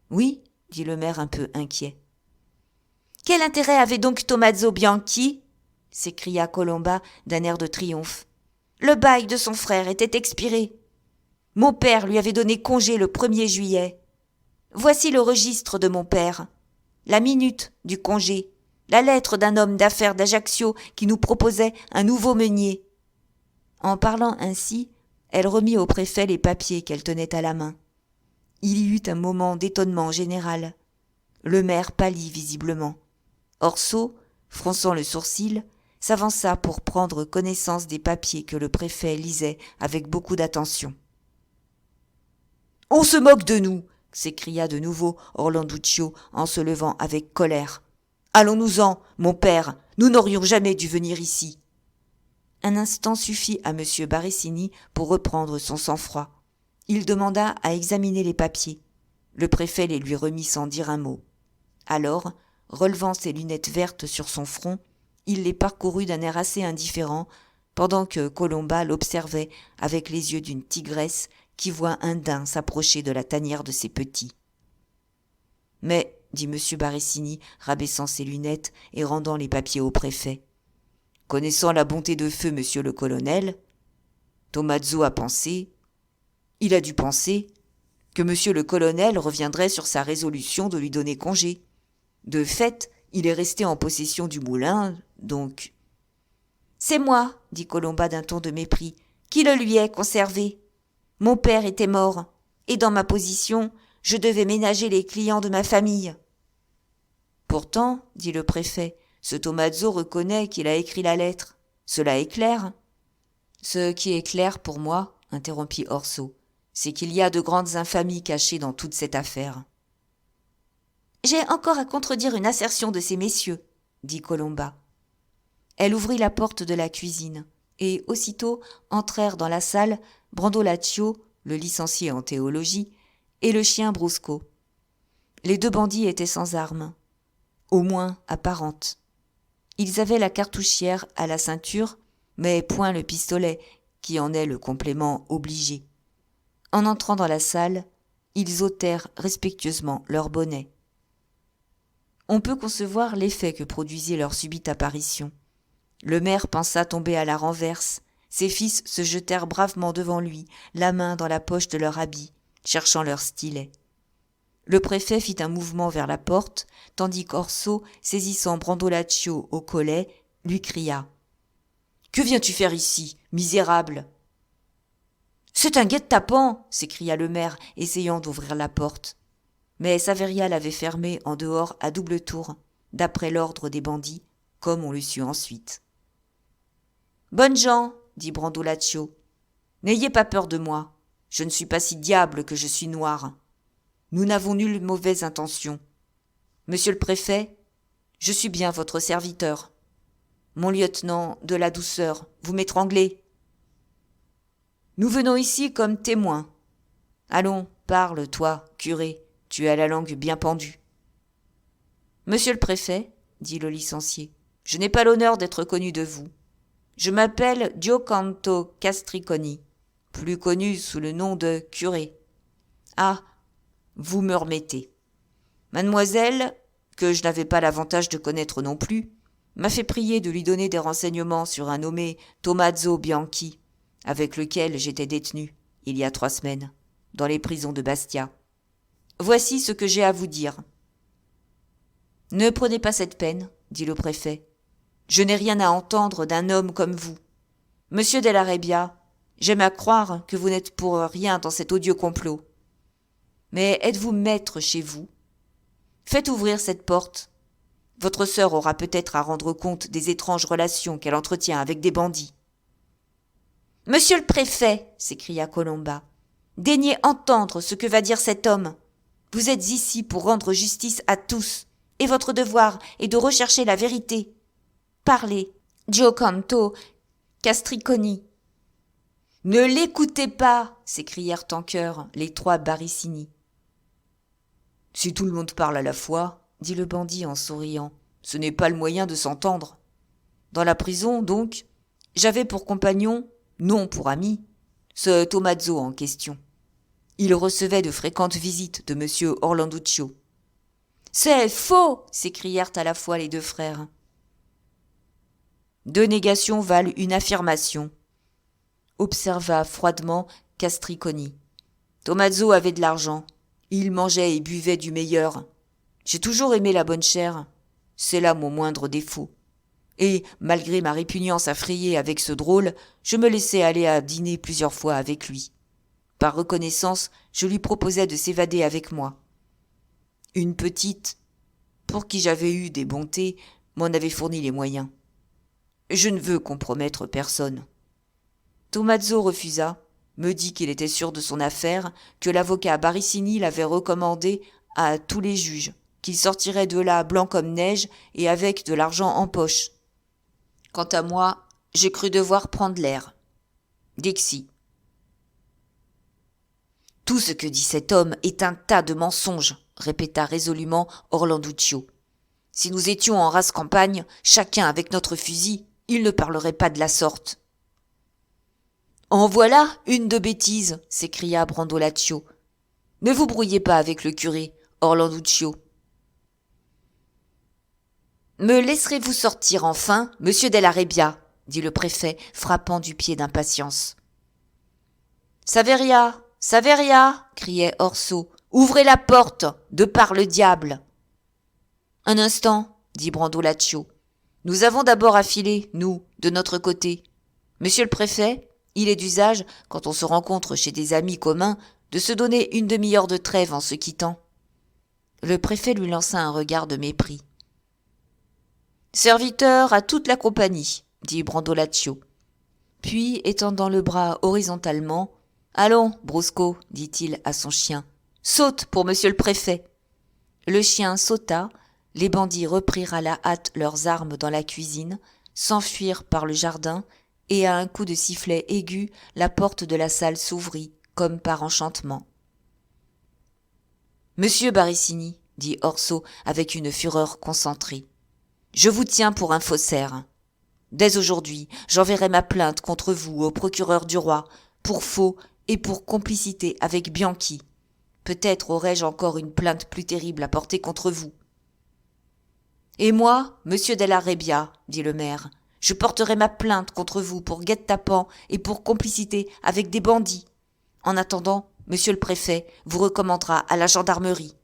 Oui, dit le maire un peu inquiet. Quel intérêt avait donc Tommaso Bianchi? S'écria Colomba d'un air de triomphe. Le bail de son frère était expiré. Mon père lui avait donné congé le 1er juillet. Voici le registre de mon père, la minute du congé, la lettre d'un homme d'affaires d'Ajaccio qui nous proposait un nouveau meunier. En parlant ainsi, elle remit au préfet les papiers qu'elle tenait à la main. Il y eut un moment d'étonnement général. Le maire pâlit visiblement. Orso, fronçant le sourcil, s'avança pour prendre connaissance des papiers que le préfet lisait avec beaucoup d'attention. « On se moque de nous !» s'écria de nouveau Orlanduccio en se levant avec colère. « Allons-nous-en, mon père, nous n'aurions jamais dû venir ici. » Un instant suffit à M. Barricini pour reprendre son sang-froid. Il demanda à examiner les papiers. Le préfet les lui remit sans dire un mot. Alors, relevant ses lunettes vertes sur son front, il les parcourut d'un air assez indifférent, pendant que Colomba l'observait avec les yeux d'une tigresse qui voit un daim s'approcher de la tanière de ses petits. « Mais, dit M. Barricini, rabaissant ses lunettes et rendant les papiers au préfet, connaissant la bonté de feu, monsieur le colonel, Tommaso il a dû penser que monsieur le colonel reviendrait sur sa résolution de lui donner congé. De fait, il est resté en possession du moulin, donc... »« C'est moi, dit Colomba d'un ton de mépris, qui le lui ai conservé. Mon père était mort, et dans ma position, je devais ménager les clients de ma famille. »« Pourtant, dit le préfet, ce Tommaso reconnaît qu'il a écrit la lettre. Cela est clair. »« Ce qui est clair pour moi, interrompit Orso, c'est qu'il y a de grandes infamies cachées dans toute cette affaire. »« J'ai encore à contredire une assertion de ces messieurs, dit Colomba. Elle ouvrit la porte de la cuisine, et aussitôt entrèrent dans la salle Brandolaccio, le licencié en théologie, et le chien Brusco. Les deux bandits étaient sans armes, au moins apparentes. Ils avaient la cartouchière à la ceinture, mais point le pistolet, qui en est le complément obligé. En entrant dans la salle, ils ôtèrent respectueusement leurs bonnets. On peut concevoir l'effet que produisit leur subite apparition. Le maire pensa tomber à la renverse. Ses fils se jetèrent bravement devant lui, la main dans la poche de leur habit, cherchant leur stylet. Le préfet fit un mouvement vers la porte, tandis qu'Orso, saisissant Brandolaccio au collet, lui cria « Que viens-tu faire ici, misérable ?» « C'est un guet-apens !» s'écria le maire, essayant d'ouvrir la porte. Mais Saveria l'avait fermée en dehors à double tour, d'après l'ordre des bandits, comme on le sut ensuite. « Bonnes gens, dit Brandolaccio, n'ayez pas peur de moi. Je ne suis pas si diable que je suis noir. Nous n'avons nulle mauvaise intention. Monsieur le préfet, je suis bien votre serviteur. Mon lieutenant de la douceur, vous m'étranglez. Nous venons ici comme témoins. Allons, parle, toi, curé, tu as la langue bien pendue. Monsieur le préfet, dit le licencié, je n'ai pas l'honneur d'être connu de vous. Je m'appelle Giocanto Castriconi, plus connu sous le nom de curé. Ah, vous me remettez. Mademoiselle, que je n'avais pas l'avantage de connaître non plus, m'a fait prier de lui donner des renseignements sur un nommé Tommaso Bianchi, avec lequel j'étais détenu, il y a 3 semaines, dans les prisons de Bastia. Voici ce que j'ai à vous dire. Ne prenez pas cette peine, dit le préfet. Je n'ai rien à entendre d'un homme comme vous. Monsieur Della Rebbia, J'aime à croire que vous n'êtes pour rien dans cet odieux complot. Mais êtes-vous maître chez vous? Faites ouvrir cette porte. Votre sœur aura peut-être à rendre compte des étranges relations qu'elle entretient avec des bandits. « Monsieur le préfet !» s'écria Colomba. « Daignez entendre ce que va dire cet homme. Vous êtes ici pour rendre justice à tous, et votre devoir est de rechercher la vérité. Parlez, Giocanto Castriconi. »« Ne l'écoutez pas !» s'écrièrent en chœur les trois Barricini. « Si tout le monde parle à la fois, dit le bandit en souriant, ce n'est pas le moyen de s'entendre. Dans la prison, donc, j'avais pour compagnon, non pour ami, ce Tommaso en question. Il recevait de fréquentes visites de M. Orlanduccio. « C'est faux !» s'écrièrent à la fois les deux frères. « Deux négations valent une affirmation, observa froidement Castriconi. Tommaso avait de l'argent, il mangeait et buvait du meilleur. J'ai toujours aimé la bonne chair, c'est là mon moindre défaut. Et, malgré ma répugnance à frayer avec ce drôle, je me laissais aller à dîner plusieurs fois avec lui. Par reconnaissance, je lui proposais de s'évader avec moi. Une petite, pour qui j'avais eu des bontés, m'en avait fourni les moyens. Je ne veux compromettre personne. Tommaso refusa, me dit qu'il était sûr de son affaire, que l'avocat Barricini l'avait recommandé à tous les juges, qu'il sortirait de là blanc comme neige et avec de l'argent en poche. Quant à moi, j'ai cru devoir prendre l'air. Dixi. Tout ce que dit cet homme est un tas de mensonges, répéta résolument Orlanduccio. Si nous étions en race campagne, chacun avec notre fusil, il ne parlerait pas de la sorte. En voilà une de bêtise, s'écria Brandolaccio. Ne vous brouillez pas avec le curé, Orlanduccio. Me laisserez-vous sortir enfin, monsieur Della Rebbia, dit le préfet, frappant du pied d'impatience. Saveria, Saveria, criait Orso, ouvrez la porte, de par le diable. Un instant, dit Brandolaccio. Nous avons d'abord à filer, nous, de notre côté. Monsieur le préfet, il est d'usage, quand on se rencontre chez des amis communs, de se donner une demi-heure de trêve en se quittant. Le préfet lui lança un regard de mépris. Serviteur à toute la compagnie, dit Brandolaccio. Puis, étendant le bras horizontalement, allons, Brusco, dit-il à son chien, saute pour monsieur le préfet. Le chien sauta, les bandits reprirent à la hâte leurs armes dans la cuisine, s'enfuirent par le jardin, et à un coup de sifflet aigu, la porte de la salle s'ouvrit, comme par enchantement. « Monsieur Barricini, dit Orso avec une fureur concentrée, je vous tiens pour un faussaire. Dès aujourd'hui, j'enverrai ma plainte contre vous au procureur du roi, pour faux et pour complicité avec Bianchi. Peut-être aurai-je encore une plainte plus terrible à porter contre vous. Et moi, monsieur Della Rebbia, dit le maire, je porterai ma plainte contre vous pour guet-apens et pour complicité avec des bandits. En attendant, monsieur le préfet vous recommandera à la gendarmerie.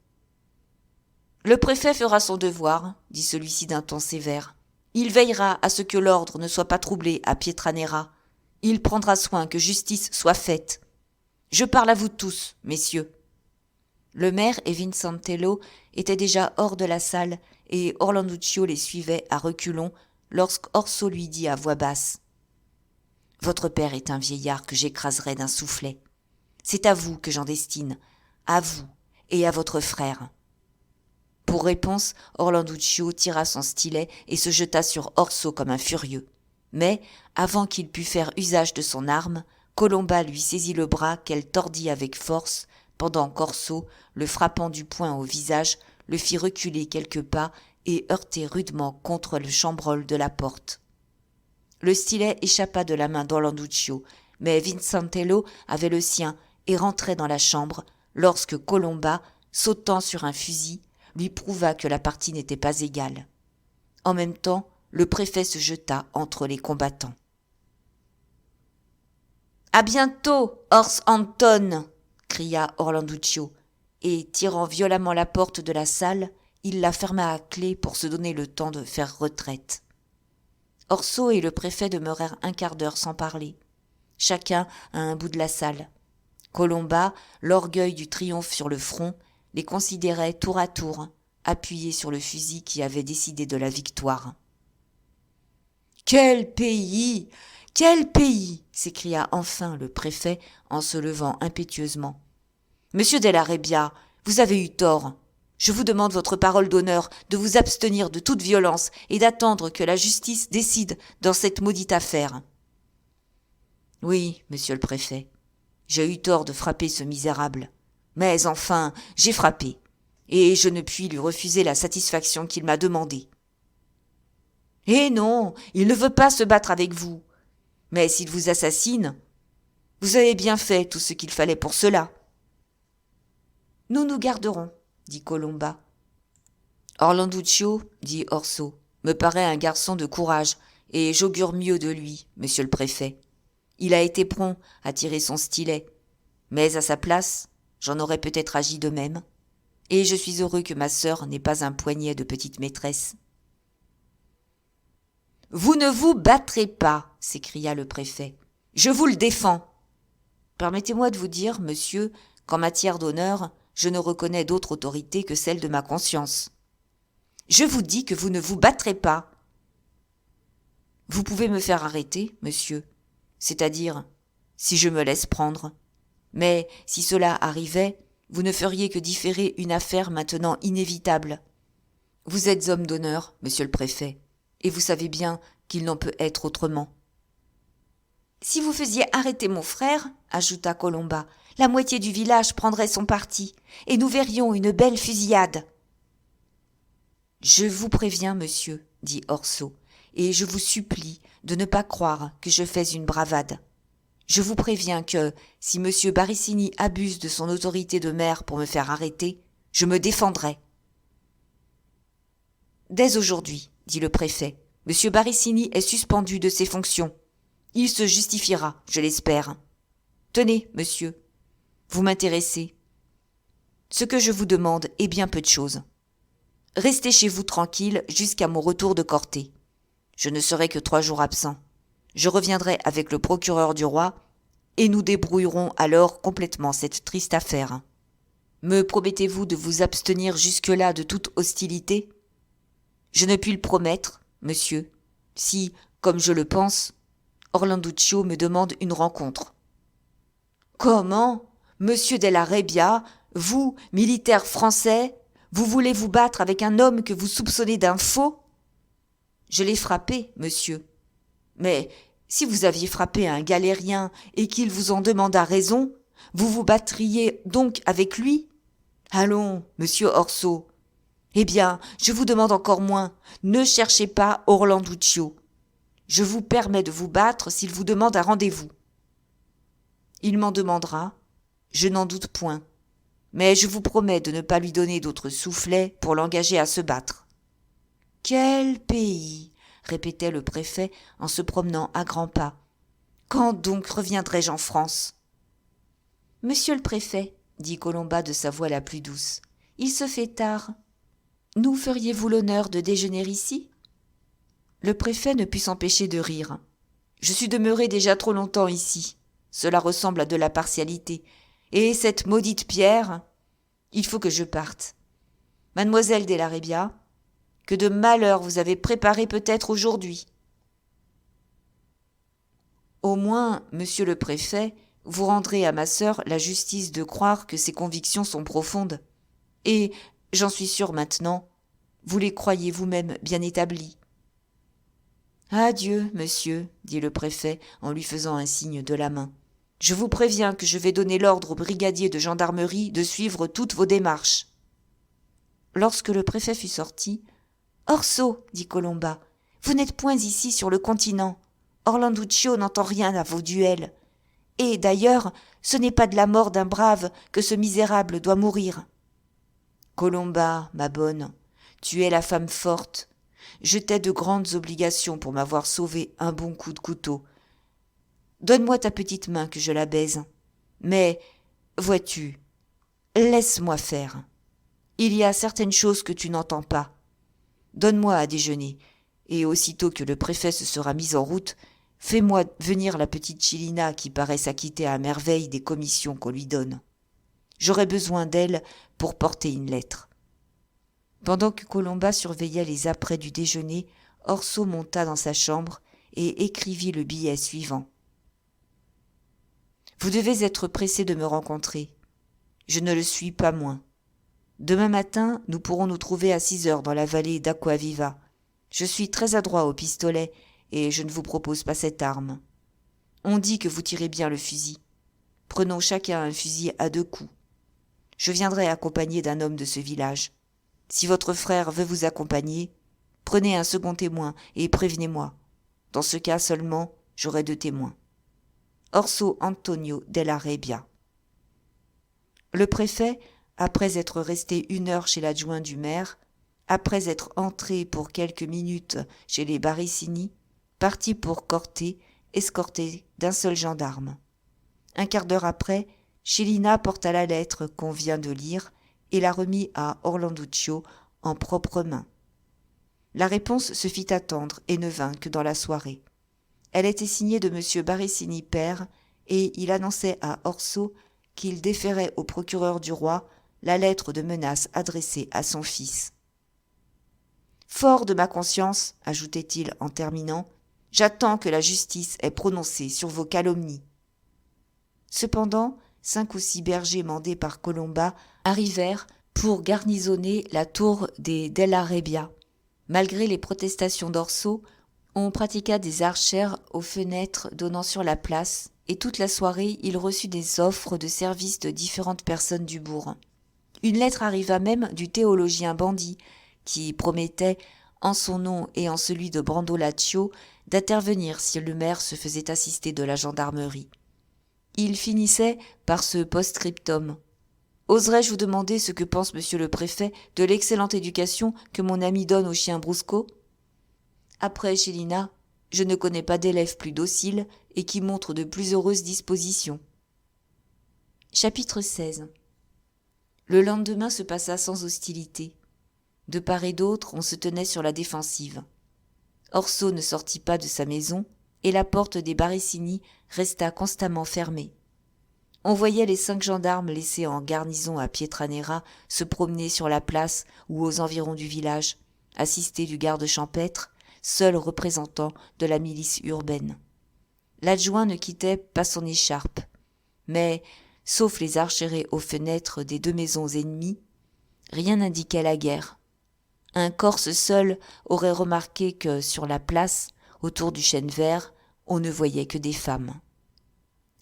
Le préfet fera son devoir, dit celui-ci d'un ton sévère. Il veillera à ce que l'ordre ne soit pas troublé à Pietranera. Il prendra soin que justice soit faite. Je parle à vous tous, messieurs. Le maire et Vincentello étaient déjà hors de la salle et Orlanduccio les suivait à reculons lorsqu'Orso lui dit à voix basse « Votre père est un vieillard que j'écraserai d'un soufflet. C'est à vous que j'en destine, à vous et à votre frère. » Pour réponse, Orlanduccio tira son stylet et se jeta sur Orso comme un furieux. Mais, avant qu'il pût faire usage de son arme, Colomba lui saisit le bras qu'elle tordit avec force, pendant qu'Orso, le frappant du poing au visage, le fit reculer quelques pas et heurter rudement contre le chambranle de la porte. Le stylet échappa de la main d'Orlanduccio, mais Vincentello avait le sien et rentrait dans la chambre, lorsque Colomba, sautant sur un fusil, lui prouva que la partie n'était pas égale. En même temps, le préfet se jeta entre les combattants. « À bientôt, Ors Anton !» cria Orlanduccio, et, tirant violemment la porte de la salle, il la ferma à clé pour se donner le temps de faire retraite. Orso et le préfet demeurèrent un quart d'heure sans parler. chacun à un bout de la salle. Colomba, l'orgueil du triomphe sur le front, les considérait tour à tour, appuyés sur le fusil qui avait décidé de la victoire. « Quel pays! Quel pays !» s'écria enfin le préfet en se levant impétueusement. « Monsieur Della Rebbia, vous avez eu tort. Je vous demande votre parole d'honneur de vous abstenir de toute violence et d'attendre que la justice décide dans cette maudite affaire. » « Oui, monsieur le préfet, j'ai eu tort de frapper ce misérable. Mais enfin, j'ai frappé, et je ne puis lui refuser la satisfaction qu'il m'a demandée. »« Eh non, il ne veut pas se battre avec vous. Mais s'il vous assassine, vous avez bien fait tout ce qu'il fallait pour cela. »« Nous nous garderons, » dit Colomba. « Orlanduccio, dit Orso, me paraît un garçon de courage, et j'augure mieux de lui, monsieur le préfet. Il a été prompt à tirer son stylet, mais à sa place, j'en aurais peut-être agi de même, et je suis heureux que ma sœur n'ait pas un poignet de petite maîtresse. »« Vous ne vous battrez pas, s'écria le préfet. Je vous le défends. Permettez-moi de vous dire, monsieur, qu'en matière d'honneur, je ne reconnais d'autre autorité que celle de ma conscience. Je vous dis que vous ne vous battrez pas. Vous pouvez me faire arrêter, monsieur, c'est-à-dire si je me laisse prendre. Mais si cela arrivait, vous ne feriez que différer une affaire maintenant inévitable. Vous êtes homme d'honneur, monsieur le préfet, et vous savez bien qu'il n'en peut être autrement. »« Si vous faisiez arrêter mon frère, ajouta Colomba, la moitié du village prendrait son parti, et nous verrions une belle fusillade. »« Je vous préviens, monsieur, dit Orso, et je vous supplie de ne pas croire que je fais une bravade. Je vous préviens que, si monsieur Barissini abuse de son autorité de maire pour me faire arrêter, je me défendrai. »« Dès aujourd'hui, dit le préfet, monsieur Barissini est suspendu de ses fonctions. Il se justifiera, je l'espère. Tenez, monsieur, vous m'intéressez. Ce que je vous demande est bien peu de choses. Restez chez vous tranquille jusqu'à mon retour de Corté. Je ne serai que 3 jours absent. Je reviendrai avec le procureur du roi et nous débrouillerons alors complètement cette triste affaire. Me promettez-vous de vous abstenir jusque-là de toute hostilité ? Je ne puis le promettre, monsieur, si, comme je le pense, Orlanduccio me demande une rencontre. »« Comment ? Monsieur Della Rebbia, vous, militaire français, vous voulez vous battre avec un homme que vous soupçonnez d'un faux ? » ?»« Je l'ai frappé, monsieur. Mais si vous aviez frappé un galérien et qu'il vous en demanda raison, vous vous battriez donc avec lui ? Allons, monsieur Orso. Eh bien, je vous demande encore moins, ne cherchez pas Orlanduccio. Je vous permets de vous battre s'il vous demande un rendez-vous. Il m'en demandera, je n'en doute point, mais je vous promets de ne pas lui donner d'autres soufflets pour l'engager à se battre. »« Quel pays !» répétait le préfet en se promenant à grands pas. « Quand donc reviendrai-je en France ?»« Monsieur le préfet, dit Colomba de sa voix la plus douce, il se fait tard. Nous feriez-vous l'honneur de déjeuner ici ? » Le préfet ne put s'empêcher de rire. « Je suis demeuré déjà trop longtemps ici. Cela ressemble à de la partialité. Et cette maudite pierre, il faut que je parte. Mademoiselle Della Rebbia, que de malheurs vous avez préparé peut-être aujourd'hui. Au moins, monsieur le préfet, vous rendrez à ma sœur la justice de croire que ses convictions sont profondes. Et, j'en suis sûr maintenant, vous les croyez vous-même bien établies. »« Adieu, monsieur, dit le préfet en lui faisant un signe de la main. Je vous préviens que je vais donner l'ordre au brigadier de gendarmerie de suivre toutes vos démarches. » Lorsque le préfet fut sorti, « Orso, dit Colomba, vous n'êtes point ici sur le continent. Orlanduccio n'entend rien à vos duels. Et, d'ailleurs, ce n'est pas de la mort d'un brave que ce misérable doit mourir. »« Colomba, ma bonne, tu es la femme forte. Je t'ai de grandes obligations pour m'avoir sauvé un bon coup de couteau. Donne-moi ta petite main que je la baise. Mais, vois-tu, laisse-moi faire. Il y a certaines choses que tu n'entends pas. Donne-moi à déjeuner, et aussitôt que le préfet se sera mis en route, Fais-moi venir la petite Chilina qui paraît s'acquitter à merveille des commissions qu'on lui donne. J'aurais besoin d'elle pour porter une lettre. » Pendant que Colomba surveillait les apprêts du déjeuner, Orso monta dans sa chambre et écrivit le billet suivant. « Vous devez être pressé de me rencontrer. Je ne le suis pas moins. Demain matin, nous pourrons nous trouver à 6 heures dans la vallée d'Aquaviva. Je suis très adroit au pistolet et je ne vous propose pas cette arme. On dit que vous tirez bien le fusil. Prenons chacun un fusil à 2 coups. Je viendrai accompagné d'un homme de ce village. Si votre frère veut vous accompagner, prenez un second témoin et prévenez-moi. Dans ce cas seulement, j'aurai 2 témoins. Orso Antonio della Rebbia. » Le préfet, après être resté 1 heure chez l'adjoint du maire, après être entré pour quelques minutes chez les Barissini, partit pour Corte, escorté d'un seul gendarme. Un quart d'heure après, Chilina porta la lettre qu'on vient de lire et la remit à Orlanduccio en propres mains. La réponse se fit attendre et ne vint que dans la soirée. Elle était signée de M. Barissini père et il annonçait à Orso qu'il déférait au procureur du roi la lettre de menace adressée à son fils. « Fort de ma conscience, ajoutait-il en terminant, j'attends que la justice ait prononcé sur vos calomnies. » Cependant, 5 ou 6 bergers mandés par Colomba arrivèrent pour garnisonner la tour des Della Rebbia. Malgré les protestations d'Orso, on pratiqua des archères aux fenêtres donnant sur la place, et toute la soirée il reçut des offres de services de différentes personnes du bourg. Une lettre arriva même du théologien bandit, qui promettait, en son nom et en celui de Brandolaccio, d'intervenir si le maire se faisait assister de la gendarmerie. Il finissait par ce post-scriptum. « Oserais-je vous demander ce que pense monsieur le préfet de l'excellente éducation que mon ami donne au chien Brusco ? Après Chilina, je ne connais pas d'élève plus docile et qui montre de plus heureuses dispositions. » Chapitre 16. Le lendemain se passa sans hostilité. De part et d'autre, on se tenait sur la défensive. Orso ne sortit pas de sa maison et la porte des Barissini resta constamment fermée. On voyait les 5 gendarmes laissés en garnison à Pietranera se promener sur la place ou aux environs du village, assistés du garde champêtre, seul représentant de la milice urbaine. L'adjoint ne quittait pas son écharpe, mais, sauf les archérés aux fenêtres des 2 maisons ennemies, rien n'indiquait la guerre. Un Corse seul aurait remarqué que, sur la place, autour du chêne vert, on ne voyait que des femmes.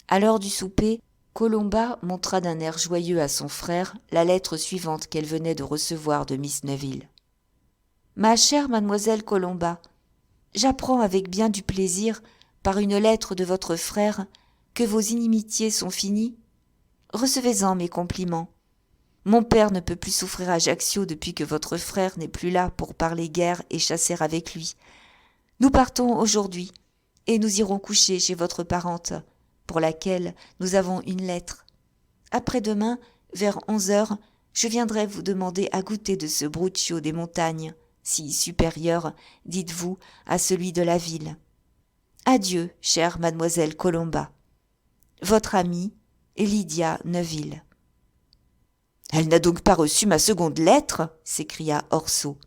À l'heure du souper, Colomba montra d'un air joyeux à son frère la lettre suivante qu'elle venait de recevoir de Miss Neville. « Ma chère mademoiselle Colomba, j'apprends avec bien du plaisir, par une lettre de votre frère, que vos inimitiés sont finies. Recevez-en mes compliments. Mon père ne peut plus souffrir Ajaccio depuis que votre frère n'est plus là pour parler guerre et chasser avec lui. Nous partons aujourd'hui, et nous irons coucher chez votre parente, pour laquelle nous avons une lettre. Après-demain, vers 11 heures, je viendrai vous demander à goûter de ce bruccio des montagnes, si supérieur, dites-vous, à celui de la ville. Adieu, chère mademoiselle Colomba. Votre amie, Lydia Neuville. » « Elle n'a donc pas reçu ma seconde lettre ?» s'écria Orso.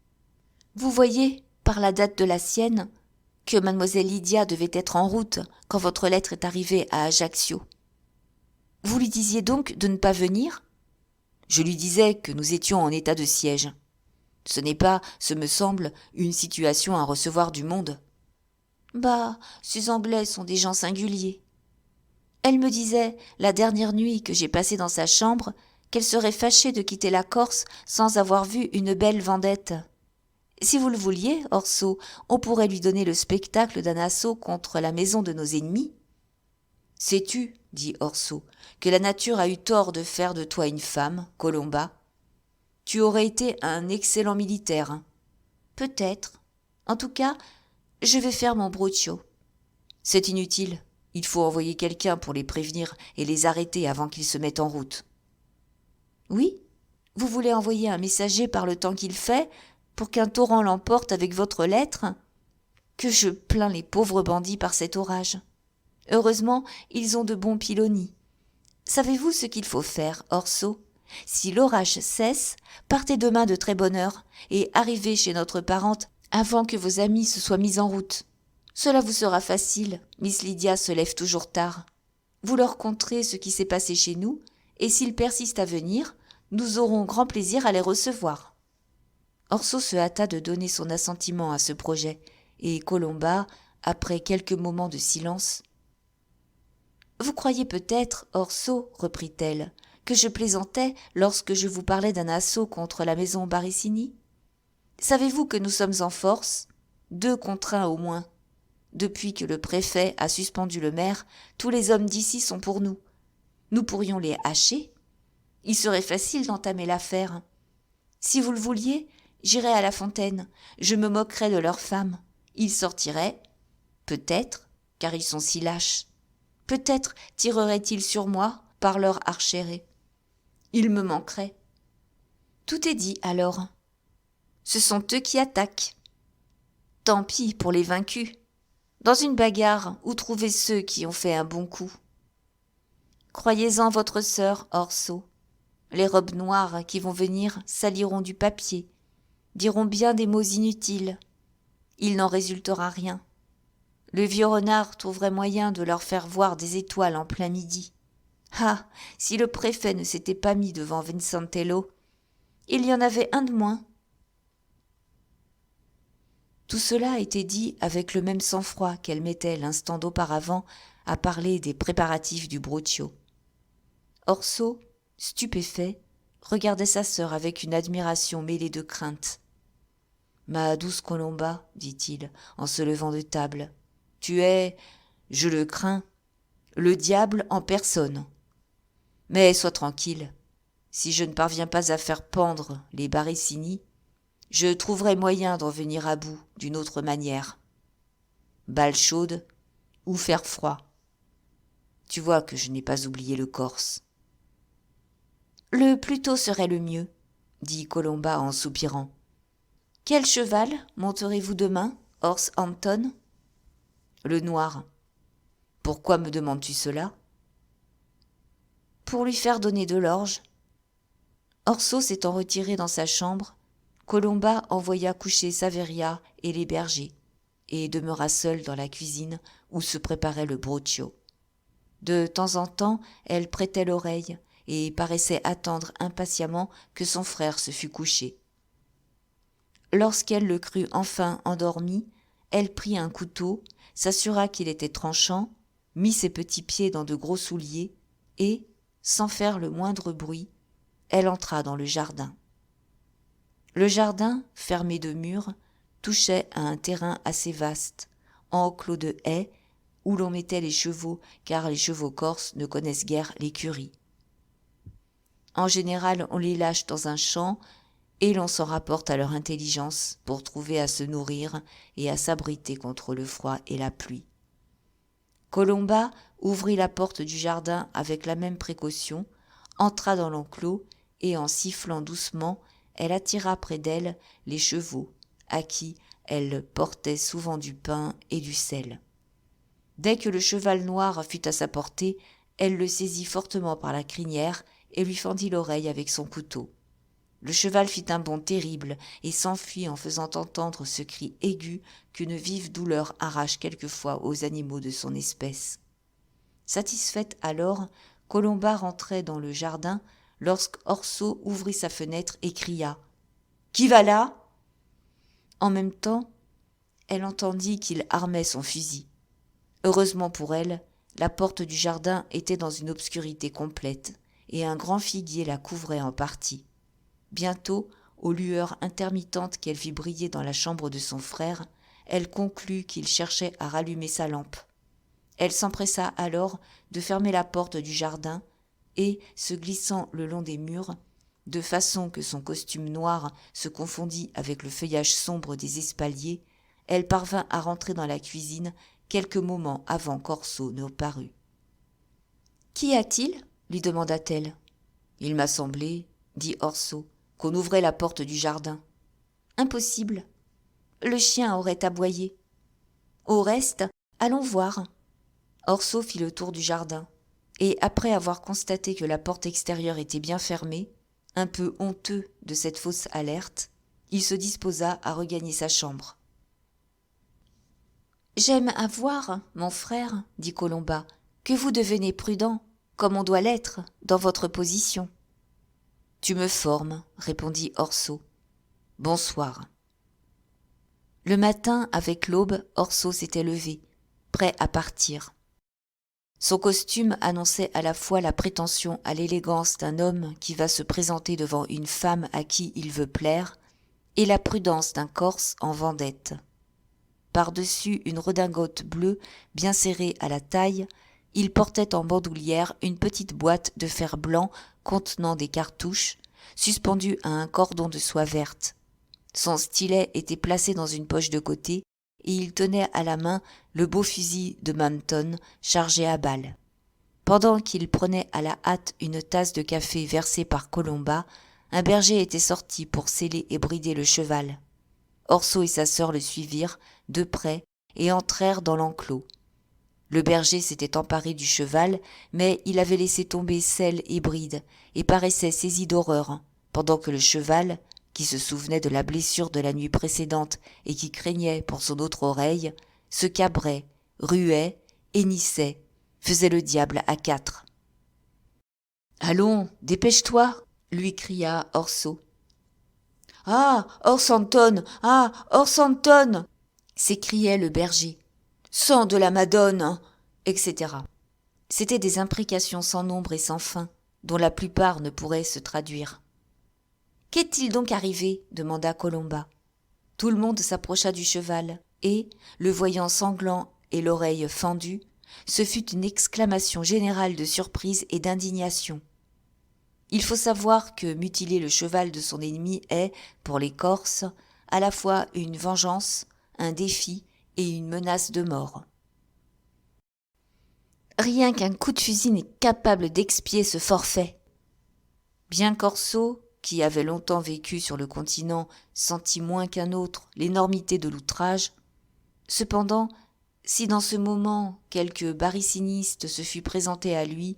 « Vous voyez, par la date de la sienne, que mademoiselle Lydia devait être en route quand votre lettre est arrivée à Ajaccio. Vous lui disiez donc de ne pas venir ? Je lui disais que nous étions en état de siège. Ce n'est pas, ce me semble, une situation à recevoir du monde. Bah, ces Anglais sont des gens singuliers. Elle me disait, la dernière nuit que j'ai passée dans sa chambre, qu'elle serait fâchée de quitter la Corse sans avoir vu une belle vendette. Si vous le vouliez, Orso, on pourrait lui donner le spectacle d'un assaut contre la maison de nos ennemis. « Sais-tu, dit Orso, que la nature a eu tort de faire de toi une femme, Colomba ? Tu aurais été un excellent militaire. Peut-être. En tout cas, je vais faire mon bruccio. C'est inutile. Il faut envoyer quelqu'un pour les prévenir et les arrêter avant qu'ils se mettent en route. Oui, vous voulez envoyer un messager par le temps qu'il fait pour qu'un torrent l'emporte avec votre lettre ? Que je plains les pauvres bandits par cet orage. Heureusement, ils ont de bons pilonniers. Savez-vous ce qu'il faut faire, Orso? Si l'orage cesse, partez demain de très bonne heure et arrivez chez notre parente avant que vos amis se soient mis en route. Cela vous sera facile, Miss Lydia se lève toujours tard. Vous leur conterez ce qui s'est passé chez nous, et s'ils persistent à venir, nous aurons grand plaisir à les recevoir. Orso se hâta de donner son assentiment à ce projet, et Colomba, après quelques moments de silence, « Vous croyez peut-être, Orso, reprit-elle, que je plaisantais lorsque je vous parlais d'un assaut contre la maison Barricini? Savez-vous que nous sommes en force, 2 contre 1 au moins. Depuis que le préfet a suspendu le maire, tous les hommes d'ici sont pour nous. Nous pourrions les hacher. Il serait facile d'entamer l'affaire. Si vous le vouliez, j'irais à la fontaine, je me moquerais de leurs femmes. Ils sortiraient, peut-être, car ils sont si lâches. Peut-être tireraient-ils sur moi par leur archéré. Ils me manqueraient. Tout est dit alors. Ce sont eux qui attaquent. Tant pis pour les vaincus. Dans une bagarre, où trouver ceux qui ont fait un bon coup? Croyez-en votre sœur, Orso. Les robes noires qui vont venir saliront du papier, diront bien des mots inutiles. Il n'en résultera rien. Le vieux renard trouverait moyen de leur faire voir des étoiles en plein midi. Ah, si le préfet ne s'était pas mis devant Vincentello, il y en avait un de moins. Tout cela était dit avec le même sang-froid qu'elle mettait l'instant d'auparavant à parler des préparatifs du Bruccio. Orso, stupéfait, regardait sa sœur avec une admiration mêlée de crainte. « Ma douce Colomba, dit-il, en se levant de table, tu es, je le crains, le diable en personne. Mais sois tranquille, si je ne parviens pas à faire pendre les Barricini, je trouverai moyen d'en venir à bout d'une autre manière. Balle chaude ou fer froid. Tu vois que je n'ai pas oublié le Corse. »« Le plus tôt serait le mieux, dit Colomba en soupirant. Quel cheval monterez-vous demain, Horse Hampton ? Le noir. Pourquoi me demandes-tu cela ? Pour lui faire donner de l'orge. Orso s'étant retiré dans sa chambre, Colomba envoya coucher Saveria et les bergers, et demeura seule dans la cuisine où se préparait le Bruccio. De temps en temps, elle prêtait l'oreille et paraissait attendre impatiemment que son frère se fût couché. Lorsqu'elle le crut enfin endormi, elle prit un couteau, s'assura qu'il était tranchant, mit ses petits pieds dans de gros souliers et, sans faire le moindre bruit, elle entra dans le jardin. Le jardin, fermé de murs, touchait à un terrain assez vaste, enclos de haies, où l'on mettait les chevaux, car les chevaux corses ne connaissent guère l'écurie. En général, on les lâche dans un champ, et l'on s'en rapporte à leur intelligence pour trouver à se nourrir et à s'abriter contre le froid et la pluie. Colomba ouvrit la porte du jardin avec la même précaution, entra dans l'enclos, et en sifflant doucement, elle attira près d'elle les chevaux, à qui elle portait souvent du pain et du sel. Dès que le cheval noir fut à sa portée, elle le saisit fortement par la crinière et lui fendit l'oreille avec son couteau. Le cheval fit un bond terrible et s'enfuit en faisant entendre ce cri aigu qu'une vive douleur arrache quelquefois aux animaux de son espèce. Satisfaite alors, Colomba rentrait dans le jardin lorsqu'Orso ouvrit sa fenêtre et cria « Qui va là ?» En même temps, elle entendit qu'il armait son fusil. Heureusement pour elle, la porte du jardin était dans une obscurité complète et un grand figuier la couvrait en partie. Bientôt, aux lueurs intermittentes qu'elle vit briller dans la chambre de son frère, elle conclut qu'il cherchait à rallumer sa lampe. Elle s'empressa alors de fermer la porte du jardin et, se glissant le long des murs, de façon que son costume noir se confondît avec le feuillage sombre des espaliers, elle parvint à rentrer dans la cuisine quelques moments avant qu'Orso ne parût. « Qu'y a-t-il » lui demanda-t-elle. « Il m'a semblé, dit Orso, qu'on ouvrait la porte du jardin. »« Impossible. Le chien aurait aboyé. » Au reste, allons voir. » Orso fit le tour du jardin, et après avoir constaté que la porte extérieure était bien fermée, un peu honteux de cette fausse alerte, il se disposa à regagner sa chambre. « J'aime à voir, mon frère, dit Colomba, que vous devenez prudent, comme on doit l'être, dans votre position. »« Tu me formes, répondit Orso. Bonsoir. » Le matin, avec l'aube, Orso s'était levé, prêt à partir. Son costume annonçait à la fois la prétention à l'élégance d'un homme qui va se présenter devant une femme à qui il veut plaire, et la prudence d'un Corse en vendette. Par-dessus une redingote bleue bien serrée à la taille, il portait en bandoulière une petite boîte de fer blanc contenant des cartouches, suspendue à un cordon de soie verte. Son stylet était placé dans une poche de côté, et il tenait à la main le beau fusil de Mampton chargé à balles. Pendant qu'il prenait à la hâte une tasse de café versée par Colomba, un berger était sorti pour seller et brider le cheval. Orso et sa sœur le suivirent de près et entrèrent dans l'enclos. Le berger s'était emparé du cheval, mais il avait laissé tomber selle et bride et paraissait saisi d'horreur, pendant que le cheval, qui se souvenait de la blessure de la nuit précédente et qui craignait pour son autre oreille, se cabrait, ruait, hennissait, faisait le diable à quatre. « Allons, dépêche-toi » lui cria Orso. « Ah, Orsanton, ah, Orsanton » s'écriait le berger. « Sang de la Madone » etc. C'étaient des imprécations sans nombre et sans fin, dont la plupart ne pourraient se traduire. « Qu'est-il donc arrivé » demanda Colomba. Tout le monde s'approcha du cheval, et, le voyant sanglant et l'oreille fendue, ce fut une exclamation générale de surprise et d'indignation. Il faut savoir que mutiler le cheval de son ennemi est, pour les Corses, à la fois une vengeance, un défi et une menace de mort. Rien qu'un coup de fusil n'est capable d'expier ce forfait. Bien qu'Orso, qui avait longtemps vécu sur le continent, sentit moins qu'un autre l'énormité de l'outrage. Cependant, si dans ce moment quelque barriciniste se fût présenté à lui,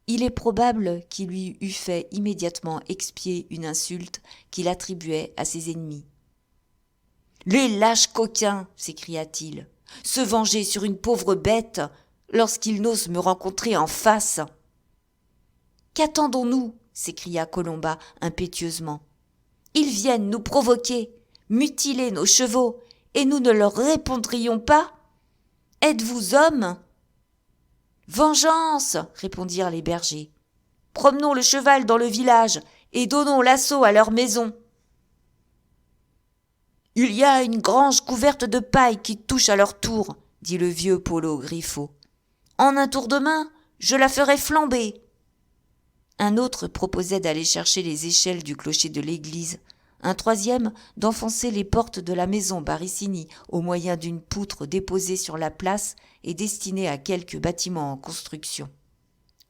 il est probable qu'il lui eût fait immédiatement expier une insulte qu'il attribuait à ses ennemis. « Les lâches coquins !» s'écria-t-il. « Se venger sur une pauvre bête lorsqu'ils n'osent me rencontrer en face !»« Qu'attendons-nous » s'écria Colomba impétueusement. « Ils viennent nous provoquer, mutiler nos chevaux, et nous ne leur répondrions pas ? Êtes-vous hommes ?» « Vengeance !» répondirent les bergers. « Promenons le cheval dans le village et donnons l'assaut à leur maison. »« Il y a une grange couverte de paille qui touche à leur tour, » dit le vieux Polo Griffo. « En un tour de main, je la ferai flamber. » Un autre proposait d'aller chercher les échelles du clocher de l'église, un troisième d'enfoncer les portes de la maison Barricini au moyen d'une poutre déposée sur la place et destinée à quelque bâtiment en construction.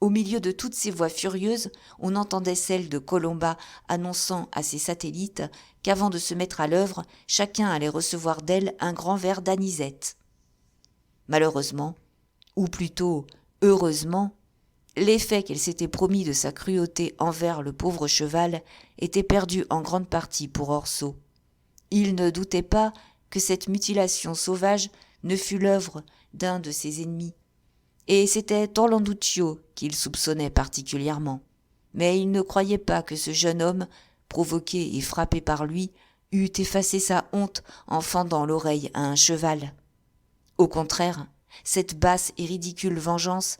Au milieu de toutes ces voix furieuses, on entendait celle de Colomba annonçant à ses satellites qu'avant de se mettre à l'œuvre, chacun allait recevoir d'elle un grand verre d'anisette. Malheureusement, ou plutôt heureusement, l'effet qu'elle s'était promis de sa cruauté envers le pauvre cheval était perdu en grande partie pour Orso. Il ne doutait pas que cette mutilation sauvage ne fût l'œuvre d'un de ses ennemis, et c'était Orlanduccio qu'il soupçonnait particulièrement. Mais il ne croyait pas que ce jeune homme, provoqué et frappé par lui, eût effacé sa honte en fendant l'oreille à un cheval. Au contraire, cette basse et ridicule vengeance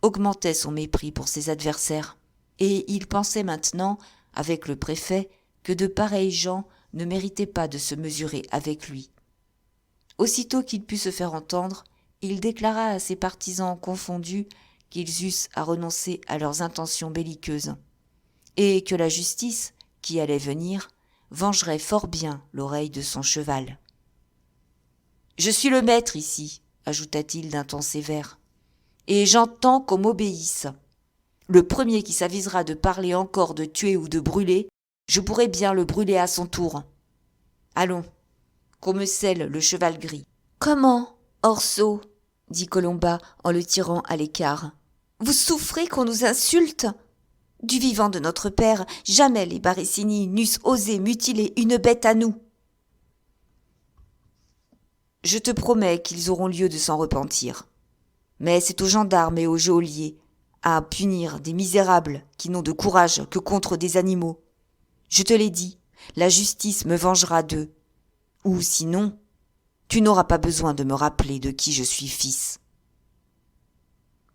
augmentait son mépris pour ses adversaires, et il pensait maintenant, avec le préfet, que de pareils gens ne méritaient pas de se mesurer avec lui. Aussitôt qu'il put se faire entendre, il déclara à ses partisans confondus qu'ils eussent à renoncer à leurs intentions belliqueuses, et que la justice, qui allait venir, vengerait fort bien l'oreille de son cheval. « Je suis le maître ici, » ajouta-t-il d'un ton sévère, « et j'entends qu'on m'obéisse. Le premier qui s'avisera de parler encore de tuer ou de brûler, je pourrai bien le brûler à son tour. Allons, qu'on me selle le cheval gris. »« Comment ? Orso, dit Colomba en le tirant à l'écart, vous souffrez qu'on nous insulte ? Du vivant de notre père, jamais les Barissini n'eussent osé mutiler une bête à nous. Je te promets qu'ils auront lieu de s'en repentir. Mais c'est aux gendarmes et aux geôliers à punir des misérables qui n'ont de courage que contre des animaux. Je te l'ai dit, la justice me vengera d'eux. Ou sinon, tu n'auras pas besoin de me rappeler de qui je suis fils.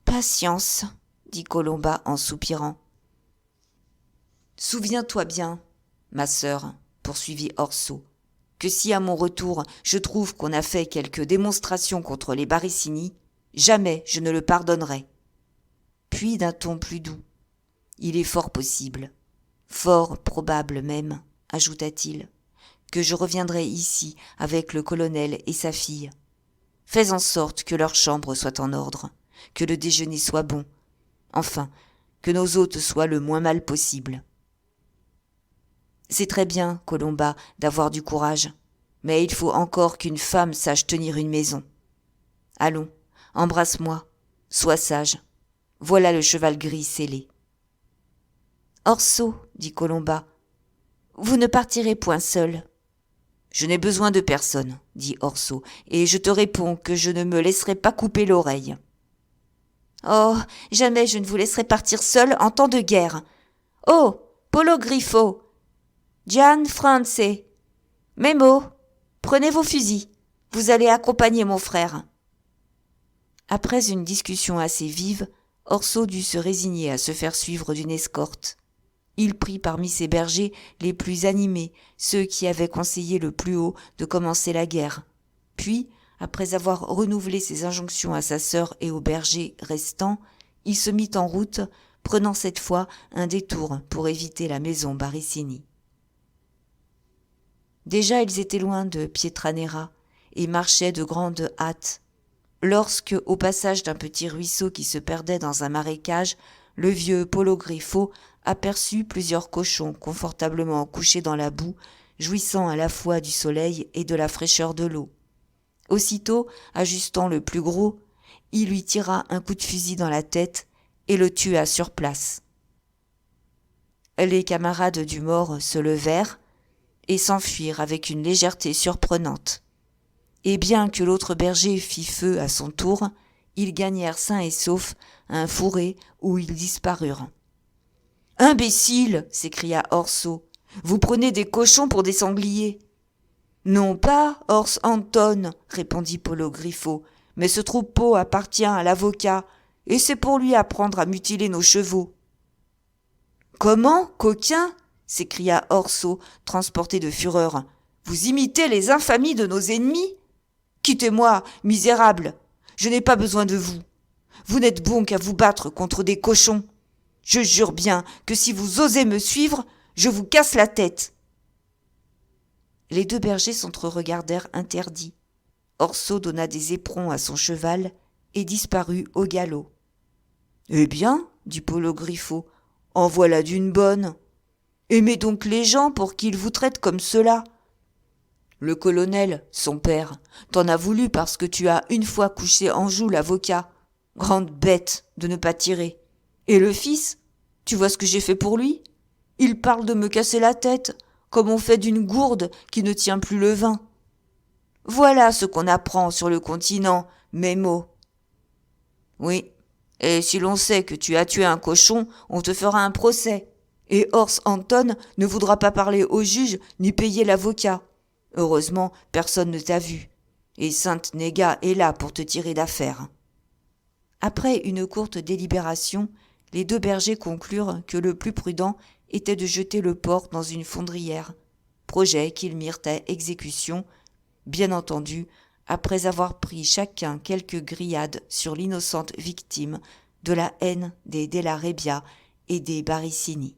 Patience, dit Colomba en soupirant. Souviens-toi bien, ma sœur, poursuivit Orso, que si à mon retour je trouve qu'on a fait quelques démonstrations contre les Barissini, jamais je ne le pardonnerai. Puis d'un ton plus doux, il est fort possible, fort probable même, ajouta-t-il, que je reviendrai ici avec le colonel et sa fille. Fais en sorte que leur chambre soit en ordre, que le déjeuner soit bon, enfin, que nos hôtes soient le moins mal possible. C'est très bien, Colomba, d'avoir du courage, mais il faut encore qu'une femme sache tenir une maison. Allons, embrasse-moi, sois sage. Voilà le cheval gris scellé. Orso, dit Colomba, vous ne partirez point seul. Je n'ai besoin de personne, dit Orso, et je te réponds que je ne me laisserai pas couper l'oreille. Oh, jamais je ne vous laisserai partir seul en temps de guerre. Oh, Polo Griffo, Gian France, Memo, prenez vos fusils, vous allez accompagner mon frère. Après une discussion assez vive, Orso dut se résigner à se faire suivre d'une escorte. Il prit parmi ses bergers les plus animés, ceux qui avaient conseillé le plus haut de commencer la guerre. Puis, après avoir renouvelé ses injonctions à sa sœur et aux bergers restants, il se mit en route, prenant cette fois un détour pour éviter la maison Barissini. Déjà ils étaient loin de Pietranera et marchaient de grande hâte, lorsque, au passage d'un petit ruisseau qui se perdait dans un marécage, le vieux Polo Griffo aperçut plusieurs cochons confortablement couchés dans la boue, jouissant à la fois du soleil et de la fraîcheur de l'eau. Aussitôt, ajustant le plus gros, il lui tira un coup de fusil dans la tête et le tua sur place. Les camarades du mort se levèrent et s'enfuirent avec une légèreté surprenante. Et bien que l'autre berger fît feu à son tour, ils gagnèrent sains et saufs un fourré où ils disparurent. « Imbécile !» s'écria Orso. « Vous prenez des cochons pour des sangliers !»« Non pas, Ors Anton !» répondit Polo Griffo, « mais ce troupeau appartient à l'avocat, et c'est pour lui apprendre à mutiler nos chevaux. »« Comment, coquin !» s'écria Orso, transporté de fureur. « Vous imitez les infamies de nos ennemis ? Quittez-moi, misérable, je n'ai pas besoin de vous. Vous n'êtes bon qu'à vous battre contre des cochons. Je jure bien que si vous osez me suivre, je vous casse la tête. » Les deux bergers s'entre-regardèrent interdits. Orso donna des éperons à son cheval et disparut au galop. « Eh bien, dit Polo Griffo, en voilà d'une bonne. Aimez donc les gens pour qu'ils vous traitent comme cela. Le colonel, son père, t'en a voulu parce que tu as une fois couché en joue l'avocat. Grande bête de ne pas tirer. Et le fils, tu vois ce que j'ai fait pour lui ? Il parle de me casser la tête, comme on fait d'une gourde qui ne tient plus le vin. Voilà ce qu'on apprend sur le continent, Memo. Oui, et si l'on sait que tu as tué un cochon, on te fera un procès. Et Ors Anton ne voudra pas parler au juge ni payer l'avocat. Heureusement, personne ne t'a vu. Et Sainte Néga est là pour te tirer d'affaire. Après une courte délibération, les deux bergers conclurent que le plus prudent était de jeter le porc dans une fondrière, projet qu'ils mirent à exécution, bien entendu, après avoir pris chacun quelques grillades sur l'innocente victime de la haine des Della Rebbia et des Barissini.